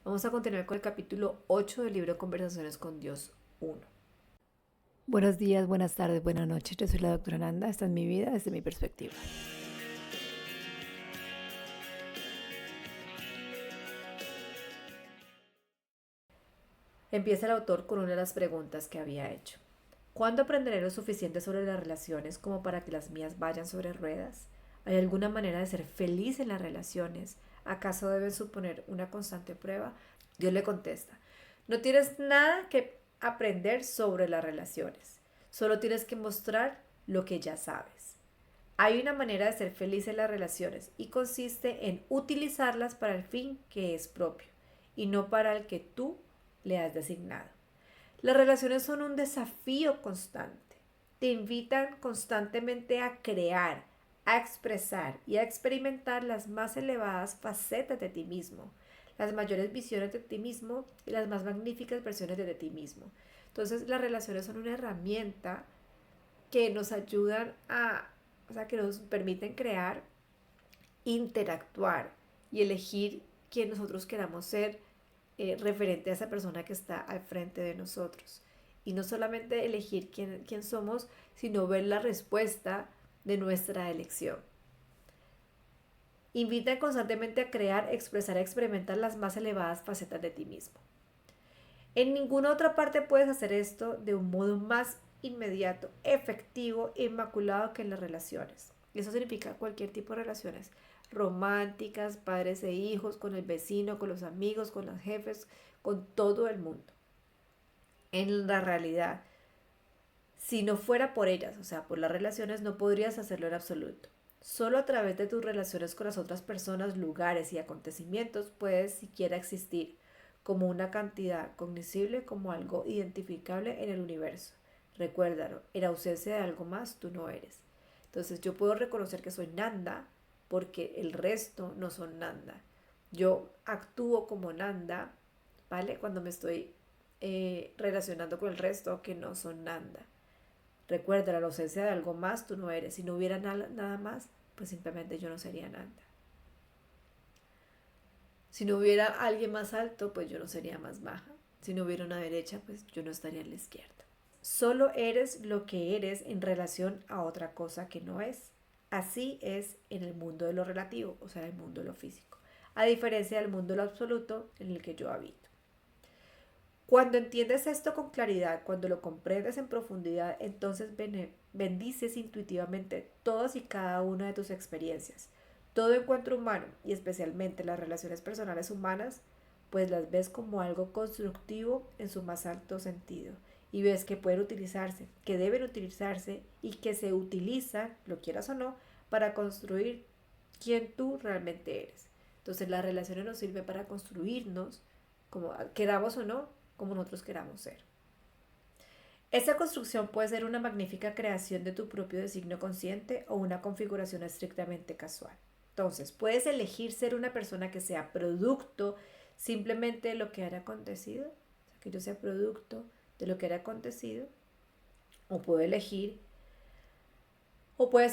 Vamos a continuar con el capítulo 8 del libro Conversaciones con Dios 1. Buenos días, buenas tardes, buenas noches. Yo soy la doctora Nanda. Esta es mi vida desde mi perspectiva. Empieza el autor con una de las preguntas que había hecho. ¿Cuándo aprenderé lo suficiente sobre las relaciones como para que las mías vayan sobre ruedas? ¿Hay alguna manera de ser feliz en las relaciones? ¿Acaso deben suponer una constante prueba? Dios le contesta, no tienes nada que aprender sobre las relaciones, solo tienes que mostrar lo que ya sabes. Hay una manera de ser feliz en las relaciones y consiste en utilizarlas para el fin que es propio y no para el que tú le has designado. Las relaciones son un desafío constante. Te invitan constantemente a crear, a expresar y a experimentar las más elevadas facetas de ti mismo, las mayores visiones de ti mismo y las más magníficas versiones de ti mismo. Entonces, las relaciones son una herramienta que nos ayudan que nos permiten crear, interactuar y elegir quién nosotros queramos ser referente a esa persona que está al frente de nosotros. Y no solamente elegir quién somos, sino ver la respuesta de nuestra elección. Invita constantemente a crear, expresar, experimentar las más elevadas facetas de ti mismo. En ninguna otra parte puedes hacer esto de un modo más inmediato, efectivo e inmaculado que en las relaciones. Eso significa cualquier tipo de relaciones románticas, padres e hijos, con el vecino, con los amigos, con los jefes, con todo el mundo. En la realidad, si no fuera por ellas, o sea, por las relaciones, no podrías hacerlo en absoluto. Solo a través de tus relaciones con las otras personas, lugares y acontecimientos puedes siquiera existir como una cantidad cognoscible, como algo identificable en el universo. Recuérdalo, en ausencia de algo más, tú no eres. Entonces yo puedo reconocer que soy Nanda porque el resto no son Nanda. Yo actúo como Nanda, ¿vale? Cuando me estoy relacionando con el resto que no son Nanda. Recuerda, la ausencia de algo más tú no eres. Si no hubiera nada más, pues simplemente yo no sería Nanda. Si no hubiera alguien más alto, pues yo no sería más baja. Si no hubiera una derecha, pues yo no estaría en la izquierda. Solo eres lo que eres en relación a otra cosa que no es. Así es en el mundo de lo relativo, o sea, en el mundo de lo físico. A diferencia del mundo de lo absoluto en el que yo habito. Cuando entiendes esto con claridad, cuando lo comprendes en profundidad, entonces bendices intuitivamente todas y cada una de tus experiencias. Todo encuentro humano, y especialmente las relaciones personales humanas, pues las ves como algo constructivo en su más alto sentido. Y ves que pueden utilizarse, que deben utilizarse y que se utilizan, lo quieras o no, para construir quién tú realmente eres. Entonces las relaciones nos sirven para construirnos, como queramos o no, como nosotros queramos ser. Esta construcción puede ser una magnífica creación de tu propio designio consciente o una configuración estrictamente casual. Entonces, puedes elegir ser una persona que sea producto simplemente de lo que haya acontecido, o sea, que yo sea producto de lo que haya acontecido, o puedes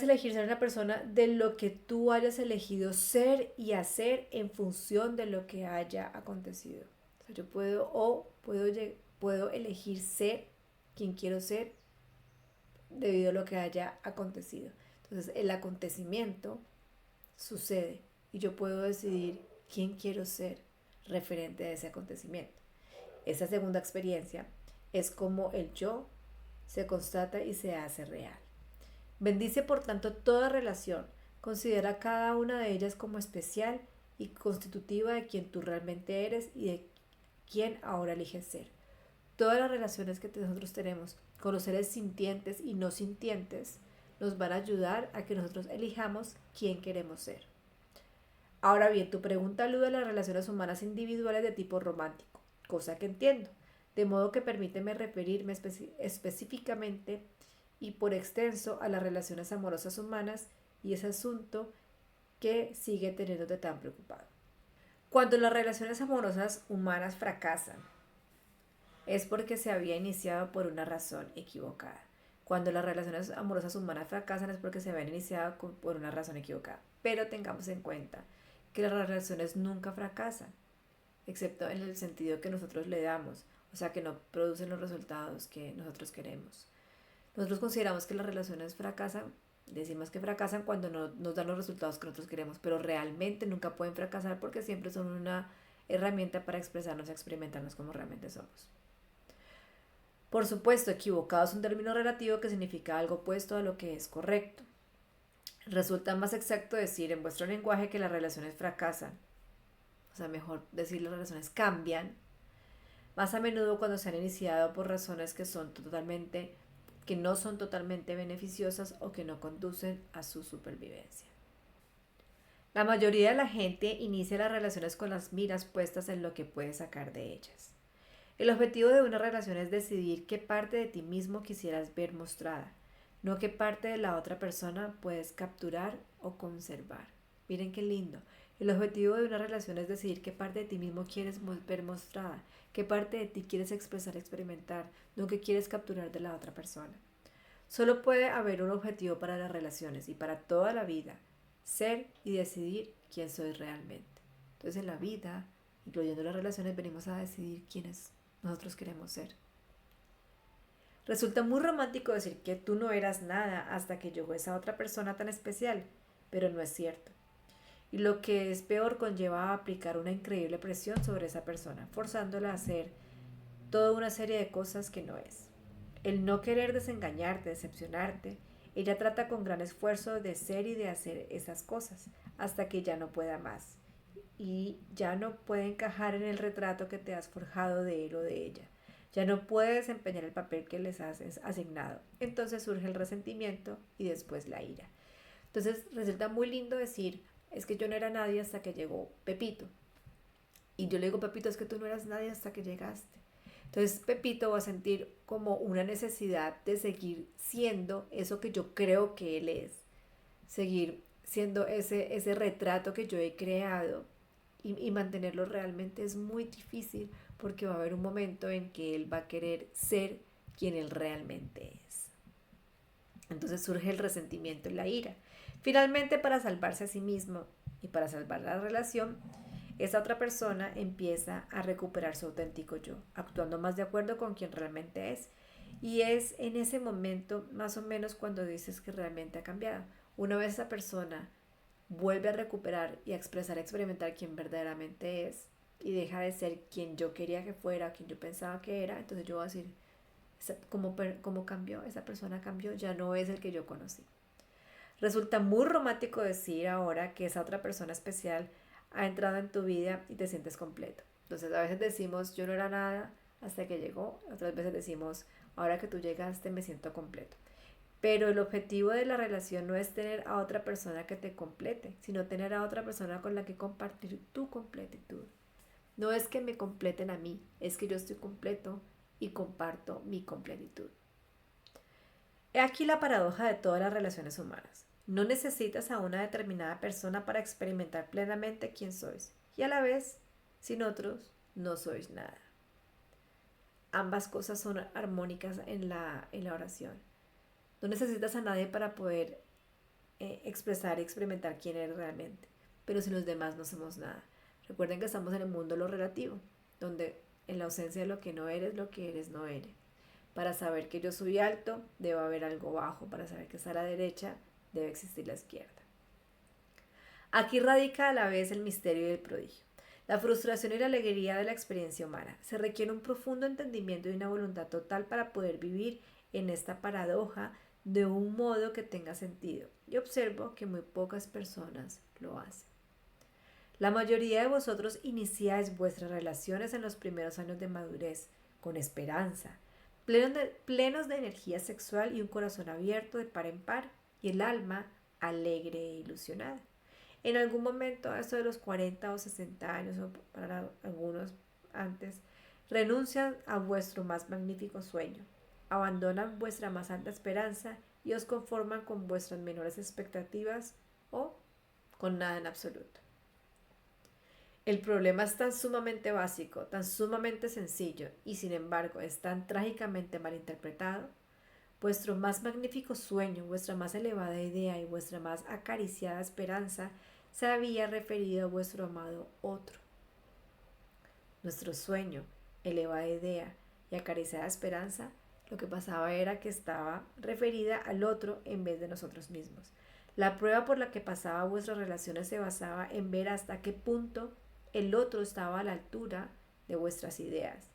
elegir ser una persona de lo que tú hayas elegido ser y hacer en función de lo que haya acontecido. O sea, yo puedo elegir ser quien quiero ser debido a lo que haya acontecido. Entonces, el acontecimiento sucede y yo puedo decidir quién quiero ser referente a ese acontecimiento. Esa segunda experiencia es como el yo se constata y se hace real. Bendice por tanto toda relación, considera cada una de ellas como especial y constitutiva de quien tú realmente eres y de quien ahora eliges ser. Todas las relaciones que nosotros tenemos con los seres sintientes y no sintientes nos van a ayudar a que nosotros elijamos quién queremos ser. Ahora bien, tu pregunta alude a las relaciones humanas individuales de tipo romántico, cosa que entiendo, de modo que permíteme referirme específicamente y por extenso a las relaciones amorosas humanas y ese asunto que sigue teniéndote tan preocupado. Cuando las relaciones amorosas humanas fracasan, es porque se había iniciado por una razón equivocada. Cuando las relaciones amorosas humanas fracasan es porque se habían iniciado por una razón equivocada. Pero tengamos en cuenta que las relaciones nunca fracasan. excepto en el sentido que nosotros le damos, o sea, que no producen los resultados que nosotros queremos. Nosotros consideramos que las relaciones fracasan, decimos que fracasan cuando no nos dan los resultados que nosotros queremos, pero realmente nunca pueden fracasar porque siempre son una herramienta para expresarnos y experimentarnos como realmente somos. Por supuesto, equivocado es un término relativo que significa algo opuesto a lo que es correcto. Resulta más exacto decir en vuestro lenguaje que las relaciones fracasan, o sea, mejor decir las relaciones cambian, más a menudo cuando se han iniciado por razones que no son totalmente beneficiosas o que no conducen a su supervivencia. La mayoría de la gente inicia las relaciones con las miras puestas en lo que puede sacar de ellas. El objetivo de una relación es decidir qué parte de ti mismo quisieras ver mostrada, no qué parte de la otra persona puedes capturar o conservar. Miren qué lindo. El objetivo de una relación es decidir qué parte de ti mismo quieres ver mostrada, qué parte de ti quieres expresar, experimentar, no qué quieres capturar de la otra persona. Solo puede haber un objetivo para las relaciones y para toda la vida, ser y decidir quién soy realmente. Entonces en la vida, incluyendo las relaciones, venimos a decidir quiénes nosotros queremos ser. Resulta muy romántico decir que tú no eras nada hasta que llegó esa otra persona tan especial, pero no es cierto. Y lo que es peor, conlleva a aplicar una increíble presión sobre esa persona, forzándola a hacer toda una serie de cosas que no es. El no querer desengañarte, decepcionarte, ella trata con gran esfuerzo de ser y de hacer esas cosas, hasta que ya no pueda más. Y ya no puede encajar en el retrato que te has forjado de él o de ella. Ya no puede desempeñar el papel que les has asignado. Entonces surge el resentimiento y después la ira. Entonces resulta muy lindo decir, es que yo no era nadie hasta que llegó Pepito. Y yo le digo, Pepito, es que tú no eras nadie hasta que llegaste. Entonces Pepito va a sentir como una necesidad de seguir siendo eso que yo creo que él es. Seguir siendo ese retrato que yo he creado y mantenerlo realmente es muy difícil porque va a haber un momento en que él va a querer ser quien él realmente es. Entonces surge el resentimiento y la ira. Finalmente, para salvarse a sí mismo y para salvar la relación, esa otra persona empieza a recuperar su auténtico yo, actuando más de acuerdo con quien realmente es. Y es en ese momento, más o menos, cuando dices que realmente ha cambiado. Una vez esa persona vuelve a recuperar y a expresar, a experimentar quién verdaderamente es y deja de ser quien yo quería que fuera, quien yo pensaba que era, entonces yo voy a decir, ¿cómo cambió? Esa persona cambió, ya no es el que yo conocí. Resulta muy romántico decir ahora que esa otra persona especial ha entrado en tu vida y te sientes completo. Entonces a veces decimos, yo no era nada hasta que llegó, otras veces decimos, ahora que tú llegaste me siento completo. Pero el objetivo de la relación no es tener a otra persona que te complete, sino tener a otra persona con la que compartir tu completitud. No es que me completen a mí, es que yo estoy completo y comparto mi completitud. He aquí la paradoja de todas las relaciones humanas. No necesitas a una determinada persona para experimentar plenamente quién sois, y a la vez, sin otros, no sois nada. Ambas cosas son armónicas en la oración. No necesitas a nadie para poder expresar y experimentar quién eres realmente, pero sin los demás no somos nada. Recuerden que estamos en el mundo de lo relativo, donde en la ausencia de lo que no eres, lo que eres no eres. Para saber que yo soy alto, debe haber algo bajo. Para saber que está a la derecha, debe existir la izquierda. Aquí radica a la vez el misterio y el prodigio. La frustración y la alegría de la experiencia humana. Se requiere un profundo entendimiento y una voluntad total para poder vivir en esta paradoja de un modo que tenga sentido. Y observo que muy pocas personas lo hacen. La mayoría de vosotros iniciáis vuestras relaciones en los primeros años de madurez, con esperanza, plenos de energía sexual y un corazón abierto de par en par, y el alma alegre e ilusionada. En algún momento, a esto de los 40 o 60 años, o para algunos antes, renuncian a vuestro más magnífico sueño, abandonan vuestra más alta esperanza y os conforman con vuestras menores expectativas o con nada en absoluto. El problema es tan sumamente básico, tan sumamente sencillo y sin embargo es tan trágicamente malinterpretado. Vuestro más magnífico sueño, vuestra más elevada idea y vuestra más acariciada esperanza se había referido a vuestro amado otro. nuestro sueño, elevada idea y acariciada esperanza, lo que pasaba era que estaba referida al otro en vez de nosotros mismos. La prueba por la que pasaba vuestras relaciones se basaba en ver hasta qué punto el otro estaba a la altura de vuestras ideas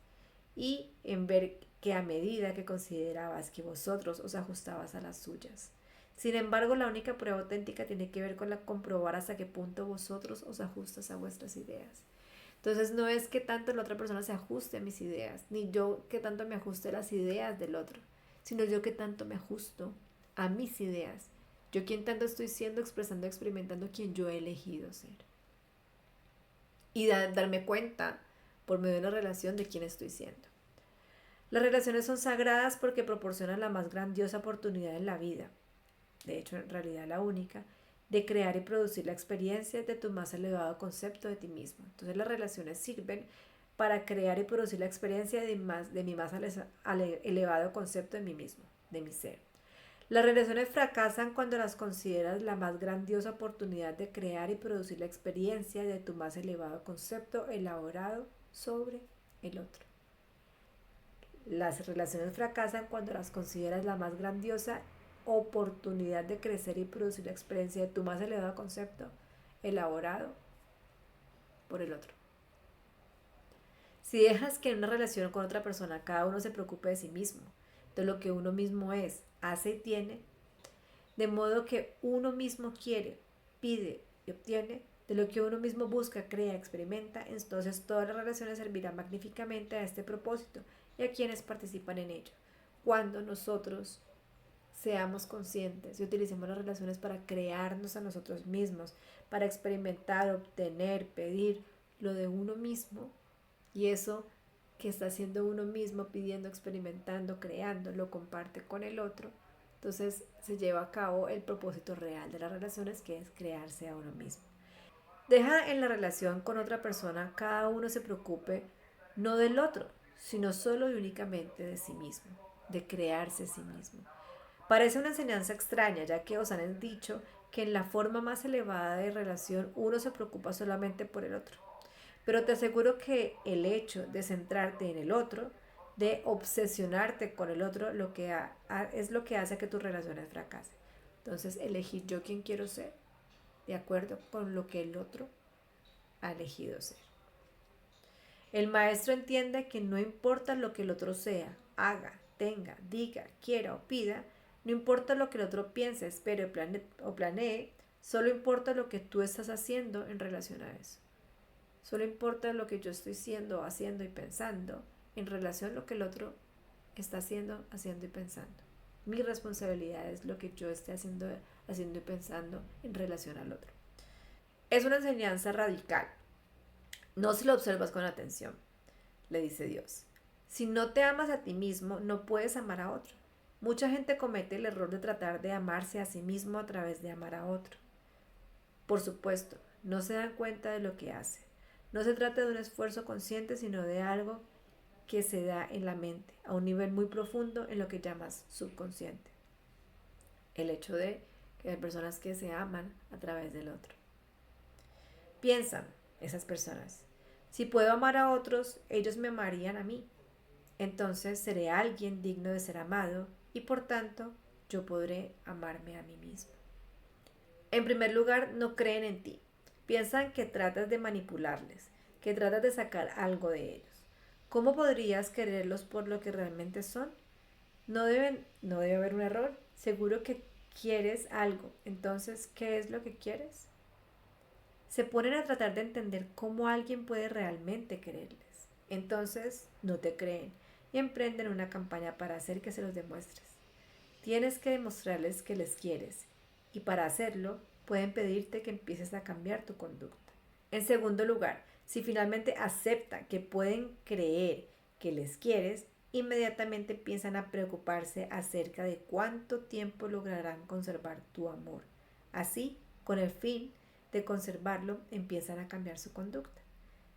y en ver que a medida que considerabas que vosotros os ajustabas a las suyas. Sin embargo, la única prueba auténtica tiene que ver con la comprobar hasta qué punto vosotros os ajustas a vuestras ideas. Entonces no es que tanto la otra persona se ajuste a mis ideas, ni yo que tanto me ajuste a las ideas del otro, sino yo que tanto me ajusto a mis ideas. Yo quien tanto estoy siendo, expresando, experimentando quien yo he elegido ser. Y darme cuenta por medio de la relación de quién estoy siendo. Las relaciones son sagradas porque proporcionan la más grandiosa oportunidad en la vida, de hecho en realidad la única, de crear y producir la experiencia de tu más elevado concepto de ti mismo. Entonces las relaciones sirven para crear y producir la experiencia de mi más elevado concepto de mí mismo, de mi ser. Las relaciones fracasan cuando las consideras la más grandiosa oportunidad de crear y producir la experiencia de tu más elevado concepto elaborado sobre el otro. Las relaciones fracasan cuando las consideras la más grandiosa oportunidad de crecer y producir la experiencia de tu más elevado concepto elaborado por el otro. Si dejas que en una relación con otra persona cada uno se preocupe de sí mismo, de lo que uno mismo es, hace y tiene, de modo que uno mismo quiere, pide y obtiene, de lo que uno mismo busca, crea, experimenta, entonces todas las relaciones servirán magníficamente a este propósito y a quienes participan en ello. Cuando nosotros seamos conscientes y utilicemos las relaciones para crearnos a nosotros mismos, para experimentar, obtener, pedir lo de uno mismo, y eso que está haciendo uno mismo, pidiendo, experimentando, creando, lo comparte con el otro, entonces se lleva a cabo el propósito real de las relaciones, que es crearse a uno mismo. Deja en la relación con otra persona cada uno se preocupe no del otro, sino solo y únicamente de sí mismo, de crearse a sí mismo. Parece una enseñanza extraña, ya que os han dicho que en la forma más elevada de relación uno se preocupa solamente por el otro. Pero te aseguro que el hecho de centrarte en el otro, de obsesionarte con el otro, es lo que hace que tus relaciones fracasen. Entonces, elegir yo quién quiero ser, de acuerdo con lo que el otro ha elegido ser. El maestro entiende que no importa lo que el otro sea, haga, tenga, diga, quiera o pida, no importa lo que el otro piense, espere o planee, solo importa lo que tú estás haciendo en relación a eso. Solo importa lo que yo estoy siendo, haciendo y pensando en relación a lo que el otro está haciendo y pensando. Mi responsabilidad es lo que yo esté haciendo y pensando en relación al otro. Es una enseñanza radical. No si lo observas con atención, le dice Dios. Si no te amas a ti mismo, no puedes amar a otro. Mucha gente comete el error de tratar de amarse a sí mismo a través de amar a otro. Por supuesto, no se dan cuenta de lo que hace. No se trata de un esfuerzo consciente, sino de algo que se da en la mente, a un nivel muy profundo en lo que llamas subconsciente. El hecho de que hay personas que se aman a través del otro. Piensan esas personas, si puedo amar a otros, ellos me amarían a mí. Entonces seré alguien digno de ser amado y por tanto yo podré amarme a mí mismo. En primer lugar, no creen en ti. Piensan que tratas de manipularles, que tratas de sacar algo de ellos. ¿Cómo podrías quererlos por lo que realmente son? No debe haber un error. Seguro que quieres algo. Entonces, ¿qué es lo que quieres? Se ponen a tratar de entender cómo alguien puede realmente quererles. Entonces, no te creen y emprenden una campaña para hacer que se los demuestres. Tienes que demostrarles que les quieres y para hacerlo pueden pedirte que empieces a cambiar tu conducta. En segundo lugar, si finalmente aceptan que pueden creer que les quieres, inmediatamente empiezan a preocuparse acerca de cuánto tiempo lograrán conservar tu amor. Así, con el fin de conservarlo, empiezan a cambiar su conducta.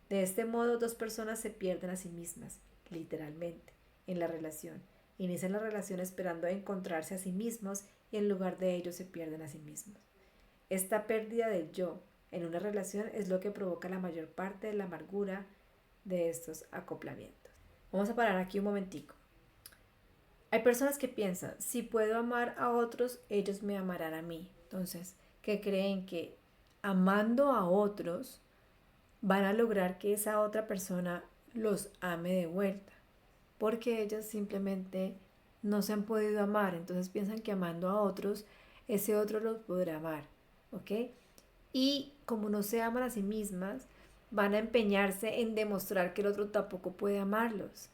De este modo, dos personas se pierden a sí mismas, literalmente, en la relación. Inician la relación esperando encontrarse a sí mismos y en lugar de ello se pierden a sí mismos. Esta pérdida del yo en una relación es lo que provoca la mayor parte de la amargura de estos acoplamientos. Vamos a parar aquí un momentico. Hay personas que piensan, si puedo amar a otros, ellos me amarán a mí. Entonces, que creen que amando a otros van a lograr que esa otra persona los ame de vuelta, porque ellos simplemente no se han podido amar, entonces piensan que amando a otros, ese otro los podrá amar, ¿ok? Y como no se aman a sí mismas, van a empeñarse en demostrar que el otro tampoco puede amarlos.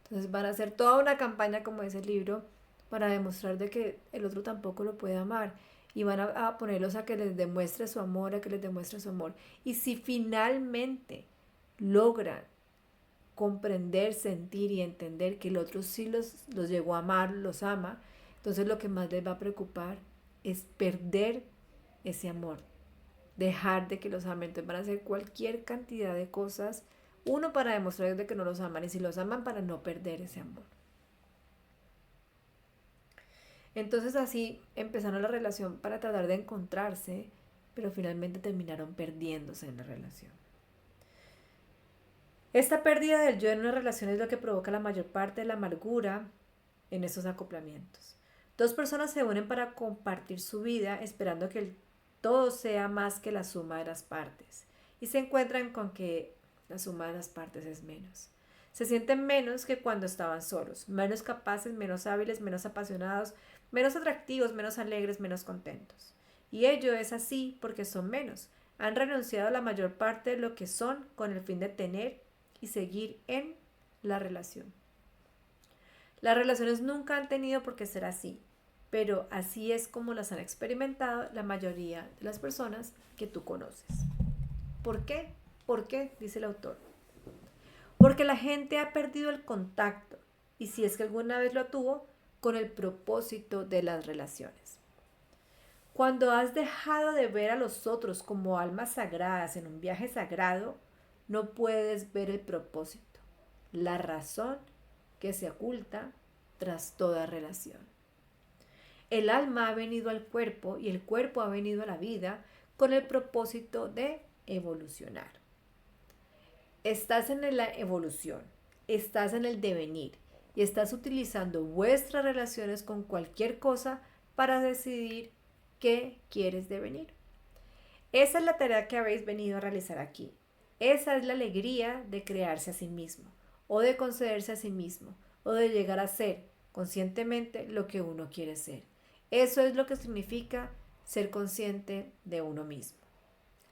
Entonces van a hacer toda una campaña, como dice el libro, para demostrar de que el otro tampoco lo puede amar. Y van a ponerlos a que les demuestre su amor, a que les demuestre su amor. Y si finalmente logran comprender, sentir y entender que el otro sí los llegó a amar, los ama, entonces lo que más les va a preocupar es perder ese amor, dejar de que los amen. Entonces van a hacer cualquier cantidad de cosas, uno para demostrar de que no los aman y si los aman para no perder ese amor. Entonces así empezaron la relación para tratar de encontrarse, pero finalmente terminaron perdiéndose en la relación. Esta pérdida del yo en una relación es lo que provoca la mayor parte de la amargura en estos acoplamientos. Dos personas se unen para compartir su vida esperando que todo sea más que la suma de las partes y se encuentran con que la suma de las partes es menos. Se sienten menos que cuando estaban solos, menos capaces, menos hábiles, menos apasionados, menos atractivos, menos alegres, menos contentos. Y ello es así porque son menos. Han renunciado a la mayor parte de lo que son con el fin de tener y seguir en la relación. Las relaciones nunca han tenido por qué ser así, pero así es como las han experimentado la mayoría de las personas que tú conoces. ¿Por qué? ¿Por qué? Dice el autor. Porque la gente ha perdido el contacto, y si es que alguna vez lo tuvo, con el propósito de las relaciones. Cuando has dejado de ver a los otros como almas sagradas en un viaje sagrado, no puedes ver el propósito, la razón que se oculta tras toda relación. El alma ha venido al cuerpo y el cuerpo ha venido a la vida con el propósito de evolucionar. Estás en la evolución, estás en el devenir y estás utilizando vuestras relaciones con cualquier cosa para decidir qué quieres devenir. Esa es la tarea que habéis venido a realizar aquí. Esa es la alegría de crearse a sí mismo, o de concederse a sí mismo, o de llegar a ser conscientemente lo que uno quiere ser. Eso es lo que significa ser consciente de uno mismo.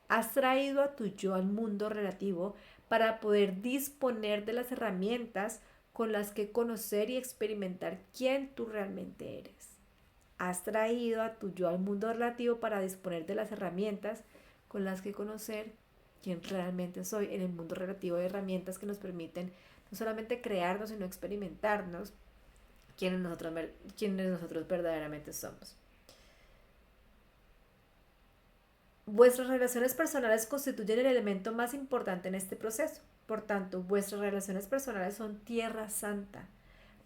Has traído a tu yo al mundo relativo para poder disponer de las herramientas con las que conocer y experimentar quién tú realmente eres. Has traído a tu yo al mundo relativo para disponer de las herramientas con las que conocer quién realmente soy en el mundo relativo de herramientas que nos permiten no solamente crearnos, sino experimentarnos quienes nosotros verdaderamente somos. Vuestras relaciones personales constituyen el elemento más importante en este proceso. Por tanto, vuestras relaciones personales son tierra santa.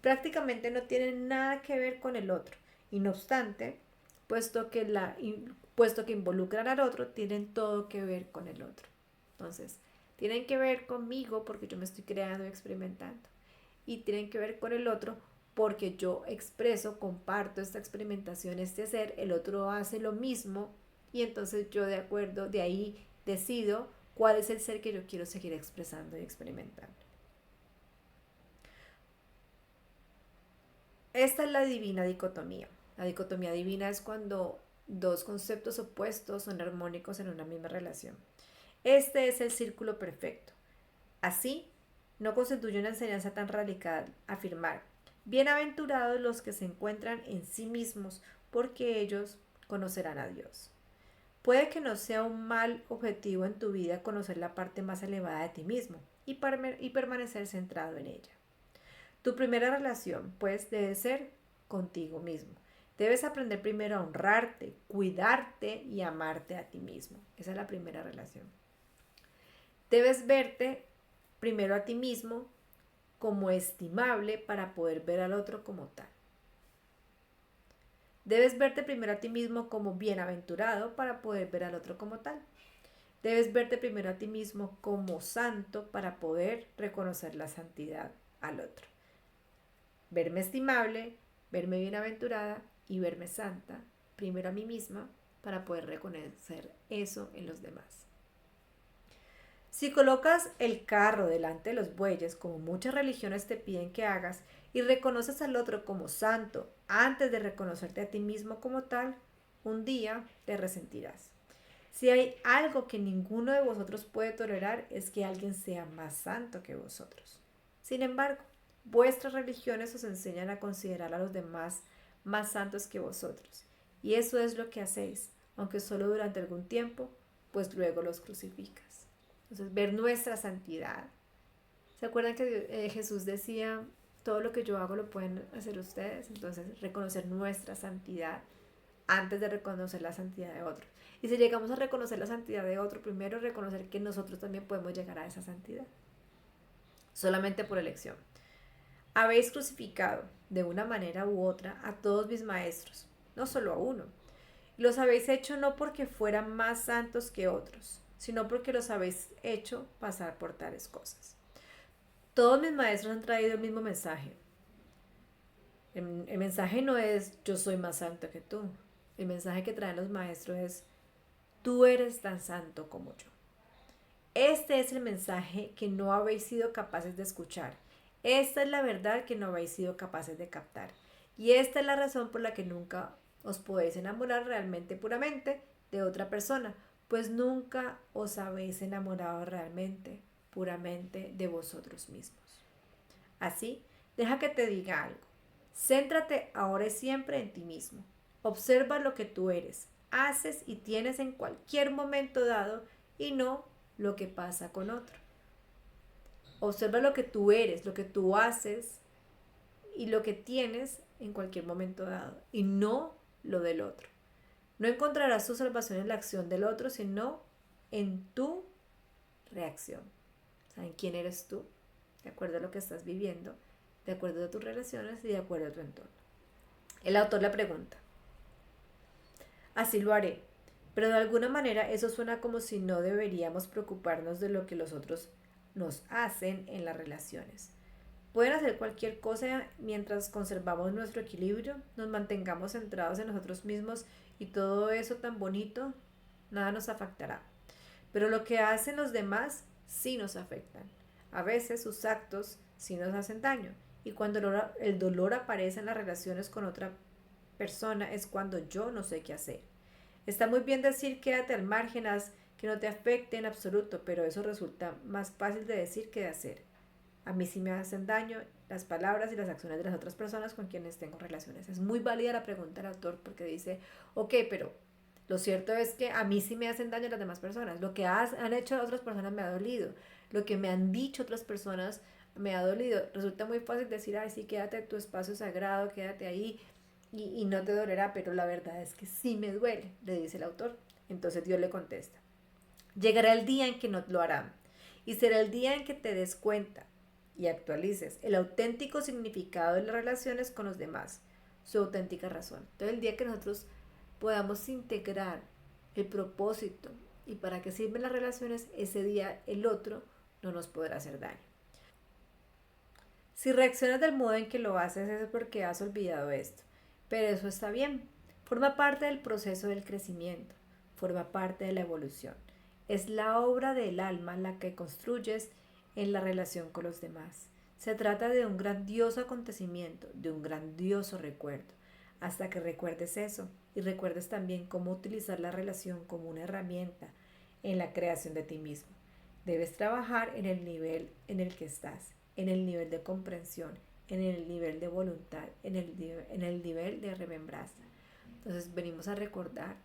Prácticamente no tienen nada que ver con el otro. Y no obstante, puesto que involucran al otro, tienen todo que ver con el otro. Entonces, tienen que ver conmigo porque yo me estoy creando y experimentando. Y tienen que ver con el otro porque yo expreso, comparto esta experimentación, este ser, el otro hace lo mismo y entonces yo de acuerdo, de ahí decido cuál es el ser que yo quiero seguir expresando y experimentando. Esta es la divina dicotomía. La dicotomía divina es cuando dos conceptos opuestos son armónicos en una misma relación. Este es el círculo perfecto. Así, no constituye una enseñanza tan radical afirmar: bienaventurados los que se encuentran en sí mismos, porque ellos conocerán a Dios. Puede que no sea un mal objetivo en tu vida conocer la parte más elevada de ti mismo y permanecer centrado en ella. Tu primera relación, pues, debe ser contigo mismo. Debes aprender primero a honrarte, cuidarte y amarte a ti mismo. Esa es la primera relación. Debes verte primero a ti mismo como estimable para poder ver al otro como tal. Debes verte primero a ti mismo como bienaventurado para poder ver al otro como tal. Debes verte primero a ti mismo como santo para poder reconocer la santidad al otro. Verme estimable, verme bienaventurada y verme santa, primero a mí misma, para poder reconocer eso en los demás. Si colocas el carro delante de los bueyes, como muchas religiones te piden que hagas, y reconoces al otro como santo antes de reconocerte a ti mismo como tal, un día te resentirás. Si hay algo que ninguno de vosotros puede tolerar es que alguien sea más santo que vosotros. Sin embargo, vuestras religiones os enseñan a considerar a los demás más santos que vosotros. Y eso es lo que hacéis, aunque solo durante algún tiempo, pues luego los crucificas. Entonces, ver nuestra santidad. ¿Se acuerdan que Jesús decía, todo lo que yo hago lo pueden hacer ustedes? Entonces, reconocer nuestra santidad antes de reconocer la santidad de otro. Y si llegamos a reconocer la santidad de otro, primero reconocer que nosotros también podemos llegar a esa santidad. Solamente por elección. Habéis crucificado de una manera u otra a todos mis maestros, no solo a uno. Los habéis hecho no porque fueran más santos que otros, sino porque los habéis hecho pasar por tales cosas. Todos mis maestros han traído el mismo mensaje. El mensaje no es yo soy más santo que tú. El mensaje que traen los maestros es tú eres tan santo como yo. Este es el mensaje que no habéis sido capaces de escuchar. Esta es la verdad que no habéis sido capaces de captar. Y esta es la razón por la que nunca os podéis enamorar realmente puramente de otra persona, pues nunca os habéis enamorado realmente puramente de vosotros mismos. Así, deja que te diga algo. Céntrate ahora y siempre en ti mismo. Observa lo que tú eres, haces y tienes en cualquier momento dado y no lo que pasa con otro. Observa lo que tú eres, lo que tú haces y lo que tienes en cualquier momento dado y no lo del otro. No encontrarás tu salvación en la acción del otro, sino en tu reacción. O sea, en quién eres tú, de acuerdo a lo que estás viviendo, de acuerdo a tus relaciones y de acuerdo a tu entorno. El autor le pregunta, así lo haré, pero de alguna manera eso suena como si no deberíamos preocuparnos de lo que los otros nos hacen en las relaciones. Pueden hacer cualquier cosa mientras conservamos nuestro equilibrio, nos mantengamos centrados en nosotros mismos y todo eso tan bonito, nada nos afectará. Pero lo que hacen los demás sí nos afectan. A veces sus actos sí nos hacen daño. Y cuando el dolor aparece en las relaciones con otra persona es cuando yo no sé qué hacer. Está muy bien decir quédate al margen, haz que no te afecte en absoluto, pero eso resulta más fácil de decir que de hacer. A mí sí me hacen daño las palabras y las acciones de las otras personas con quienes tengo relaciones. Es muy válida la pregunta del autor porque dice, ok, pero lo cierto es que a mí sí me hacen daño las demás personas. Lo que han hecho otras personas me ha dolido. Lo que me han dicho otras personas me ha dolido. Resulta muy fácil decir, ay, sí, quédate en tu espacio sagrado, quédate ahí y no te dolerá, pero la verdad es que sí me duele, le dice el autor. Entonces Dios le contesta, llegará el día en que no lo harán y será el día en que te des cuenta y actualices el auténtico significado de las relaciones con los demás, su auténtica razón. Entonces el día que nosotros podamos integrar el propósito y para qué sirven las relaciones, ese día el otro no nos podrá hacer daño. Si reaccionas del modo en que lo haces es porque has olvidado esto, pero eso está bien, forma parte del proceso del crecimiento, forma parte de la evolución. Es la obra del alma la que construyes en la relación con los demás. Se trata de un grandioso acontecimiento, de un grandioso recuerdo. Hasta que recuerdes eso y recuerdes también cómo utilizar la relación como una herramienta en la creación de ti mismo. Debes trabajar en el nivel en el que estás, en el nivel de comprensión, en el nivel de voluntad, en el nivel de remembranza. Entonces venimos a recordar,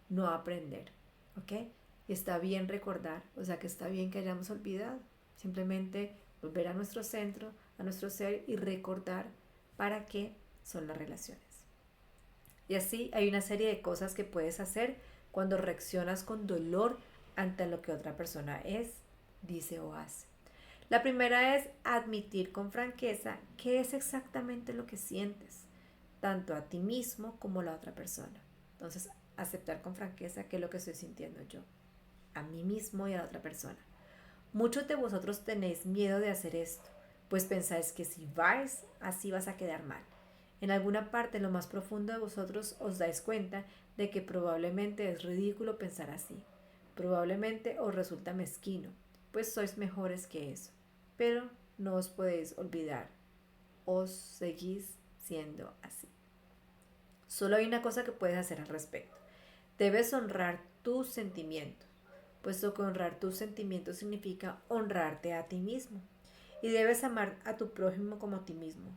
no a aprender, ¿ok? Y está bien recordar, o sea que está bien que hayamos olvidado. Simplemente volver a nuestro centro, a nuestro ser y recordar para qué son las relaciones. Y así hay una serie de cosas que puedes hacer cuando reaccionas con dolor ante lo que otra persona es, dice o hace. La primera es admitir con franqueza qué es exactamente lo que sientes, tanto a ti mismo como a la otra persona. Entonces, aceptar con franqueza qué es lo que estoy sintiendo yo. a mí mismo y a la otra persona. Muchos de vosotros tenéis miedo de hacer esto, pues pensáis que si vais, así vas a quedar mal. En alguna parte, en lo más profundo de vosotros, os dais cuenta de que probablemente es ridículo pensar así. Probablemente os resulta mezquino, pues sois mejores que eso. Pero no os podéis olvidar, os seguís siendo así. Solo hay una cosa que puedes hacer al respecto. Debes honrar tus sentimientos, puesto que honrar tus sentimientos significa honrarte a ti mismo. Y debes amar a tu prójimo como a ti mismo.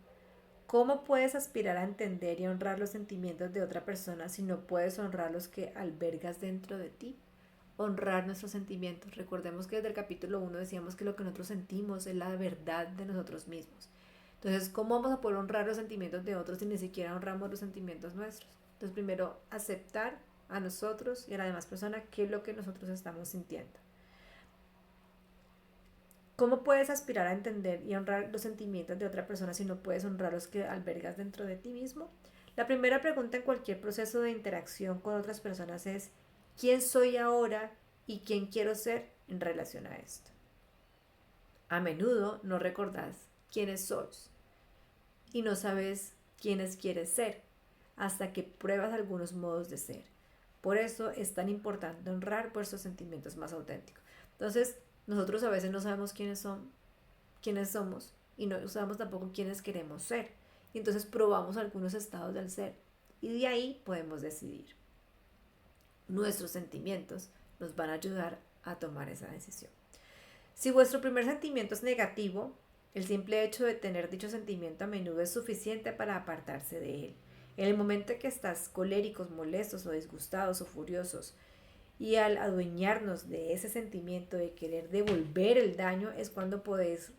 ¿Cómo puedes aspirar a entender y honrar los sentimientos de otra persona si no puedes honrar los que albergas dentro de ti? Honrar nuestros sentimientos. Recordemos que desde el capítulo 1 decíamos que lo que nosotros sentimos es la verdad de nosotros mismos. Entonces, ¿cómo vamos a poder honrar los sentimientos de otros si ni siquiera honramos los sentimientos nuestros? Entonces, primero, aceptar a nosotros y a la demás persona qué es lo que nosotros estamos sintiendo. ¿Cómo puedes aspirar a entender y honrar los sentimientos de otra persona si no puedes honrar los que albergas dentro de ti mismo? La primera pregunta en cualquier proceso de interacción con otras personas es ¿quién soy ahora y quién quiero ser en relación a esto? A menudo no recordás quiénes sois y no sabes quiénes quieres ser hasta que pruebas algunos modos de ser. Por eso es tan importante honrar vuestros sentimientos más auténticos. Entonces, nosotros a veces no sabemos quiénes somos y no sabemos tampoco quiénes queremos ser. Y entonces probamos algunos estados del ser y de ahí podemos decidir. Nuestros sentimientos nos van a ayudar a tomar esa decisión. Si vuestro primer sentimiento es negativo, el simple hecho de tener dicho sentimiento a menudo es suficiente para apartarse de él. En el momento en que estás coléricos, molestos o disgustados o furiosos, y al adueñarnos de ese sentimiento de querer devolver el daño es cuando podéis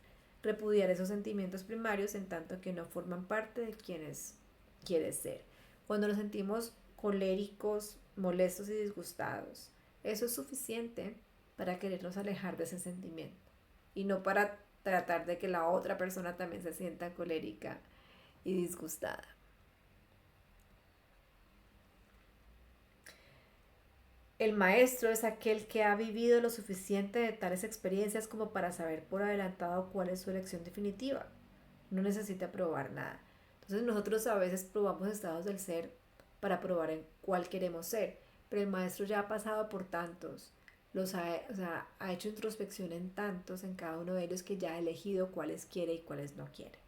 repudiar esos sentimientos primarios en tanto que no forman parte de quienes quieres ser. Cuando nos sentimos coléricos, molestos y disgustados, eso es suficiente para querernos alejar de ese sentimiento y no para tratar de que la otra persona también se sienta colérica y disgustada. El maestro es aquel que ha vivido lo suficiente de tales experiencias como para saber por adelantado cuál es su elección definitiva. No necesita probar nada. Entonces nosotros a veces probamos estados del ser para probar en cuál queremos ser, pero el maestro ya ha pasado por tantos, ha hecho introspección en tantos, en cada uno de ellos, que ya ha elegido cuáles quiere y cuáles no quiere.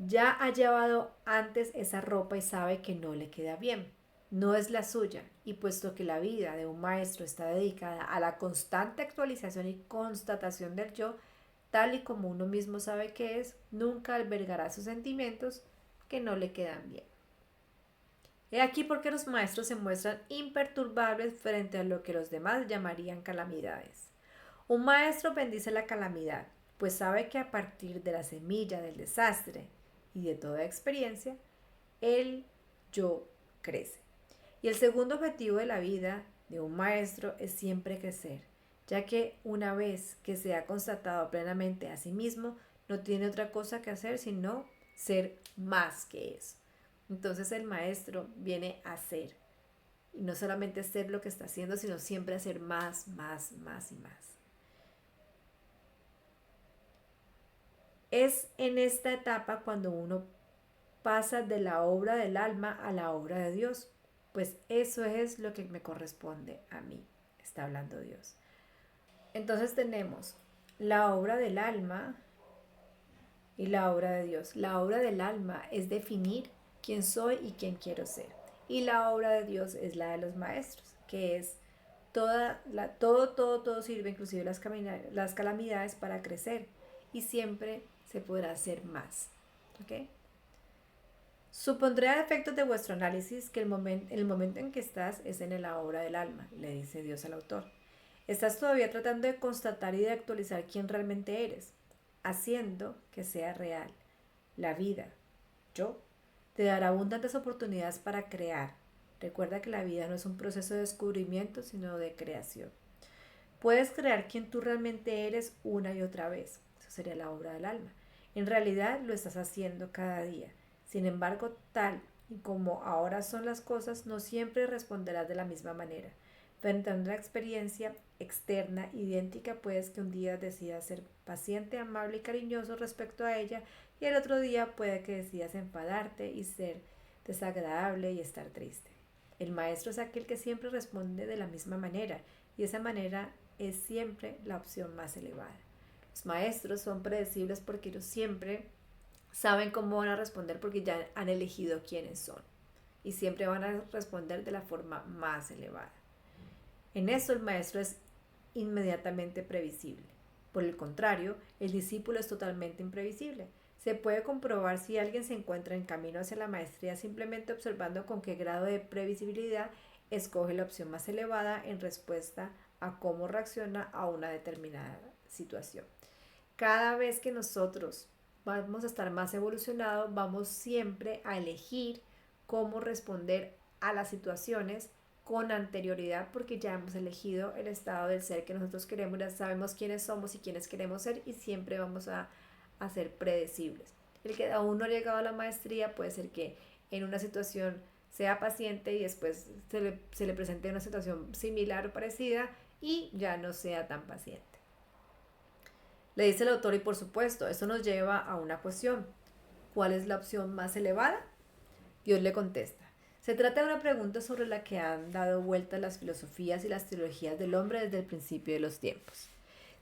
Ya ha llevado antes esa ropa y sabe que no le queda bien. No es la suya, y puesto que la vida de un maestro está dedicada a la constante actualización y constatación del yo, tal y como uno mismo sabe que es, nunca albergará sus sentimientos que no le quedan bien. He aquí porque los maestros se muestran imperturbables frente a lo que los demás llamarían calamidades. Un maestro bendice la calamidad, pues sabe que a partir de la semilla del desastre y de toda experiencia, el yo crece. Y el segundo objetivo de la vida de un maestro es siempre crecer, ya que una vez que se ha constatado plenamente a sí mismo, no tiene otra cosa que hacer sino ser más que eso. Entonces el maestro viene a ser, y no solamente ser lo que está haciendo, sino siempre hacer más, más, más y más. Es en esta etapa cuando uno pasa de la obra del alma a la obra de Dios. Pues eso es lo que me corresponde a mí, está hablando Dios. Entonces tenemos la obra del alma y la obra de Dios. La obra del alma es definir quién soy y quién quiero ser. Y la obra de Dios es la de los maestros, que es todo sirve, inclusive las calamidades, para crecer. Y siempre se podrá hacer más. ¿Ok? Supondré a efectos de vuestro análisis que el momento en que estás es en la obra del alma, le dice Dios al autor. Estás todavía tratando de constatar y de actualizar quién realmente eres, haciendo que sea real. La vida, yo, te dará abundantes oportunidades para crear. Recuerda que la vida no es un proceso de descubrimiento, sino de creación. Puedes crear quien tú realmente eres una y otra vez. Eso sería la obra del alma. En realidad lo estás haciendo cada día. Sin embargo, tal y como ahora son las cosas, no siempre responderás de la misma manera. Frente a una experiencia externa idéntica, puedes que un día decidas ser paciente, amable y cariñoso respecto a ella y el otro día puede que decidas enfadarte y ser desagradable y estar triste. El maestro es aquel que siempre responde de la misma manera y esa manera es siempre la opción más elevada. Los maestros son predecibles porque ellos siempre saben cómo van a responder porque ya han elegido quiénes son y siempre van a responder de la forma más elevada. En eso el maestro es inmediatamente previsible. Por el contrario, el discípulo es totalmente imprevisible. Se puede comprobar si alguien se encuentra en camino hacia la maestría simplemente observando con qué grado de previsibilidad escoge la opción más elevada en respuesta a cómo reacciona a una determinada situación. Cada vez que nosotros vamos a estar más evolucionados, vamos siempre a elegir cómo responder a las situaciones con anterioridad porque ya hemos elegido el estado del ser que nosotros queremos, ya sabemos quiénes somos y quiénes queremos ser y siempre vamos a ser predecibles. El que aún no ha llegado a la maestría puede ser que en una situación sea paciente y después se le presente una situación similar o parecida y ya no sea tan paciente. Le dice el autor y por supuesto, eso nos lleva a una cuestión. ¿Cuál es la opción más elevada? Dios le contesta. Se trata de una pregunta sobre la que han dado vueltas las filosofías y las teologías del hombre desde el principio de los tiempos.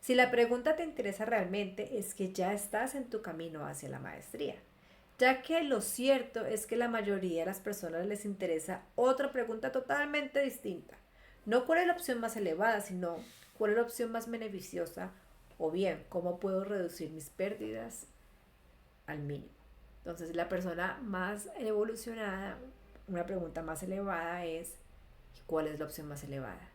Si la pregunta te interesa realmente es que ya estás en tu camino hacia la maestría, ya que lo cierto es que la mayoría de las personas les interesa otra pregunta totalmente distinta. No cuál es la opción más elevada, sino cuál es la opción más beneficiosa o bien cómo puedo reducir mis pérdidas al mínimo. Entonces la persona más evolucionada, una pregunta más elevada es ¿cuál es la opción más elevada?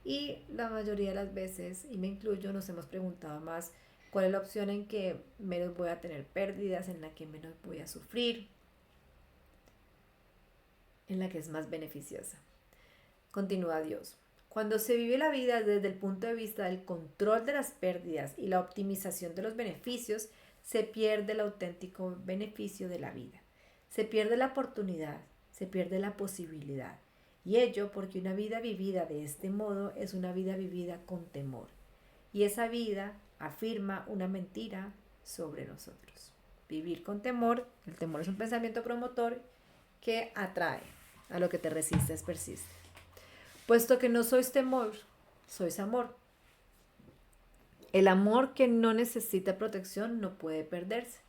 Y la mayoría de las veces, y me incluyo, nos hemos preguntado más cuál es la opción en que menos voy a tener pérdidas, en la que menos voy a sufrir, en la que es más beneficiosa. Continúa Dios. Cuando se vive la vida desde el punto de vista del control de las pérdidas y la optimización de los beneficios, se pierde el auténtico beneficio de la vida. Se pierde la oportunidad, se pierde la posibilidad. Y ello porque una vida vivida de este modo es una vida vivida con temor. Y esa vida afirma una mentira sobre nosotros. Vivir con temor, el temor es un pensamiento promotor que atrae, a lo que te resistes persiste. Puesto que no sois temor, sois amor. El amor que no necesita protección no puede perderse.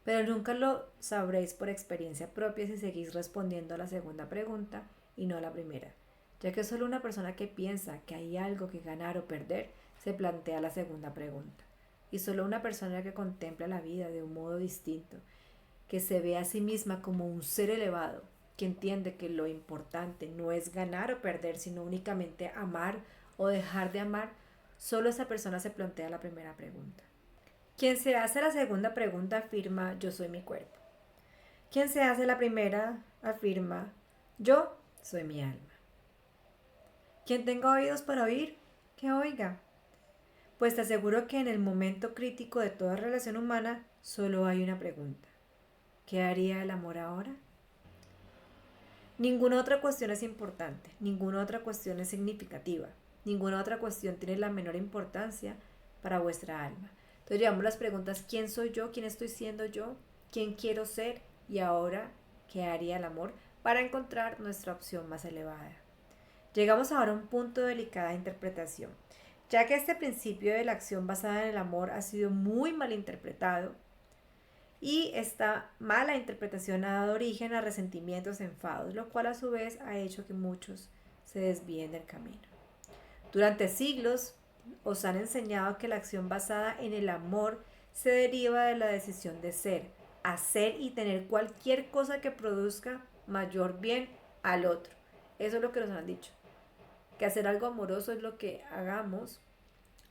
Pero nunca lo sabréis por experiencia propia si seguís respondiendo a la segunda pregunta y no a la primera, ya que solo una persona que piensa que hay algo que ganar o perder se plantea la segunda pregunta. Y solo una persona que contempla la vida de un modo distinto, que se ve a sí misma como un ser elevado, que entiende que lo importante no es ganar o perder, sino únicamente amar o dejar de amar, solo esa persona se plantea la primera pregunta. Quien se hace la segunda pregunta afirma yo soy mi cuerpo. Quien se hace la primera afirma yo soy mi alma. Quien tenga oídos para oír, que oiga. Pues te aseguro que en el momento crítico de toda relación humana solo hay una pregunta. ¿Qué haría el amor ahora? Ninguna otra cuestión es importante, ninguna otra cuestión es significativa, ninguna otra cuestión tiene la menor importancia para vuestra alma. Entonces llevamos las preguntas, ¿quién soy yo? ¿Quién estoy siendo yo? ¿Quién quiero ser? Y ahora, ¿qué haría el amor? Para encontrar nuestra opción más elevada. Llegamos ahora a un punto de delicada interpretación, ya que este principio de la acción basada en el amor ha sido muy mal interpretado y esta mala interpretación ha dado origen a resentimientos, enfados, lo cual a su vez ha hecho que muchos se desvíen del camino. Durante siglos os han enseñado que la acción basada en el amor se deriva de la decisión de ser, hacer y tener cualquier cosa que produzca mayor bien al otro. Eso es lo que nos han dicho, que hacer algo amoroso es lo que hagamos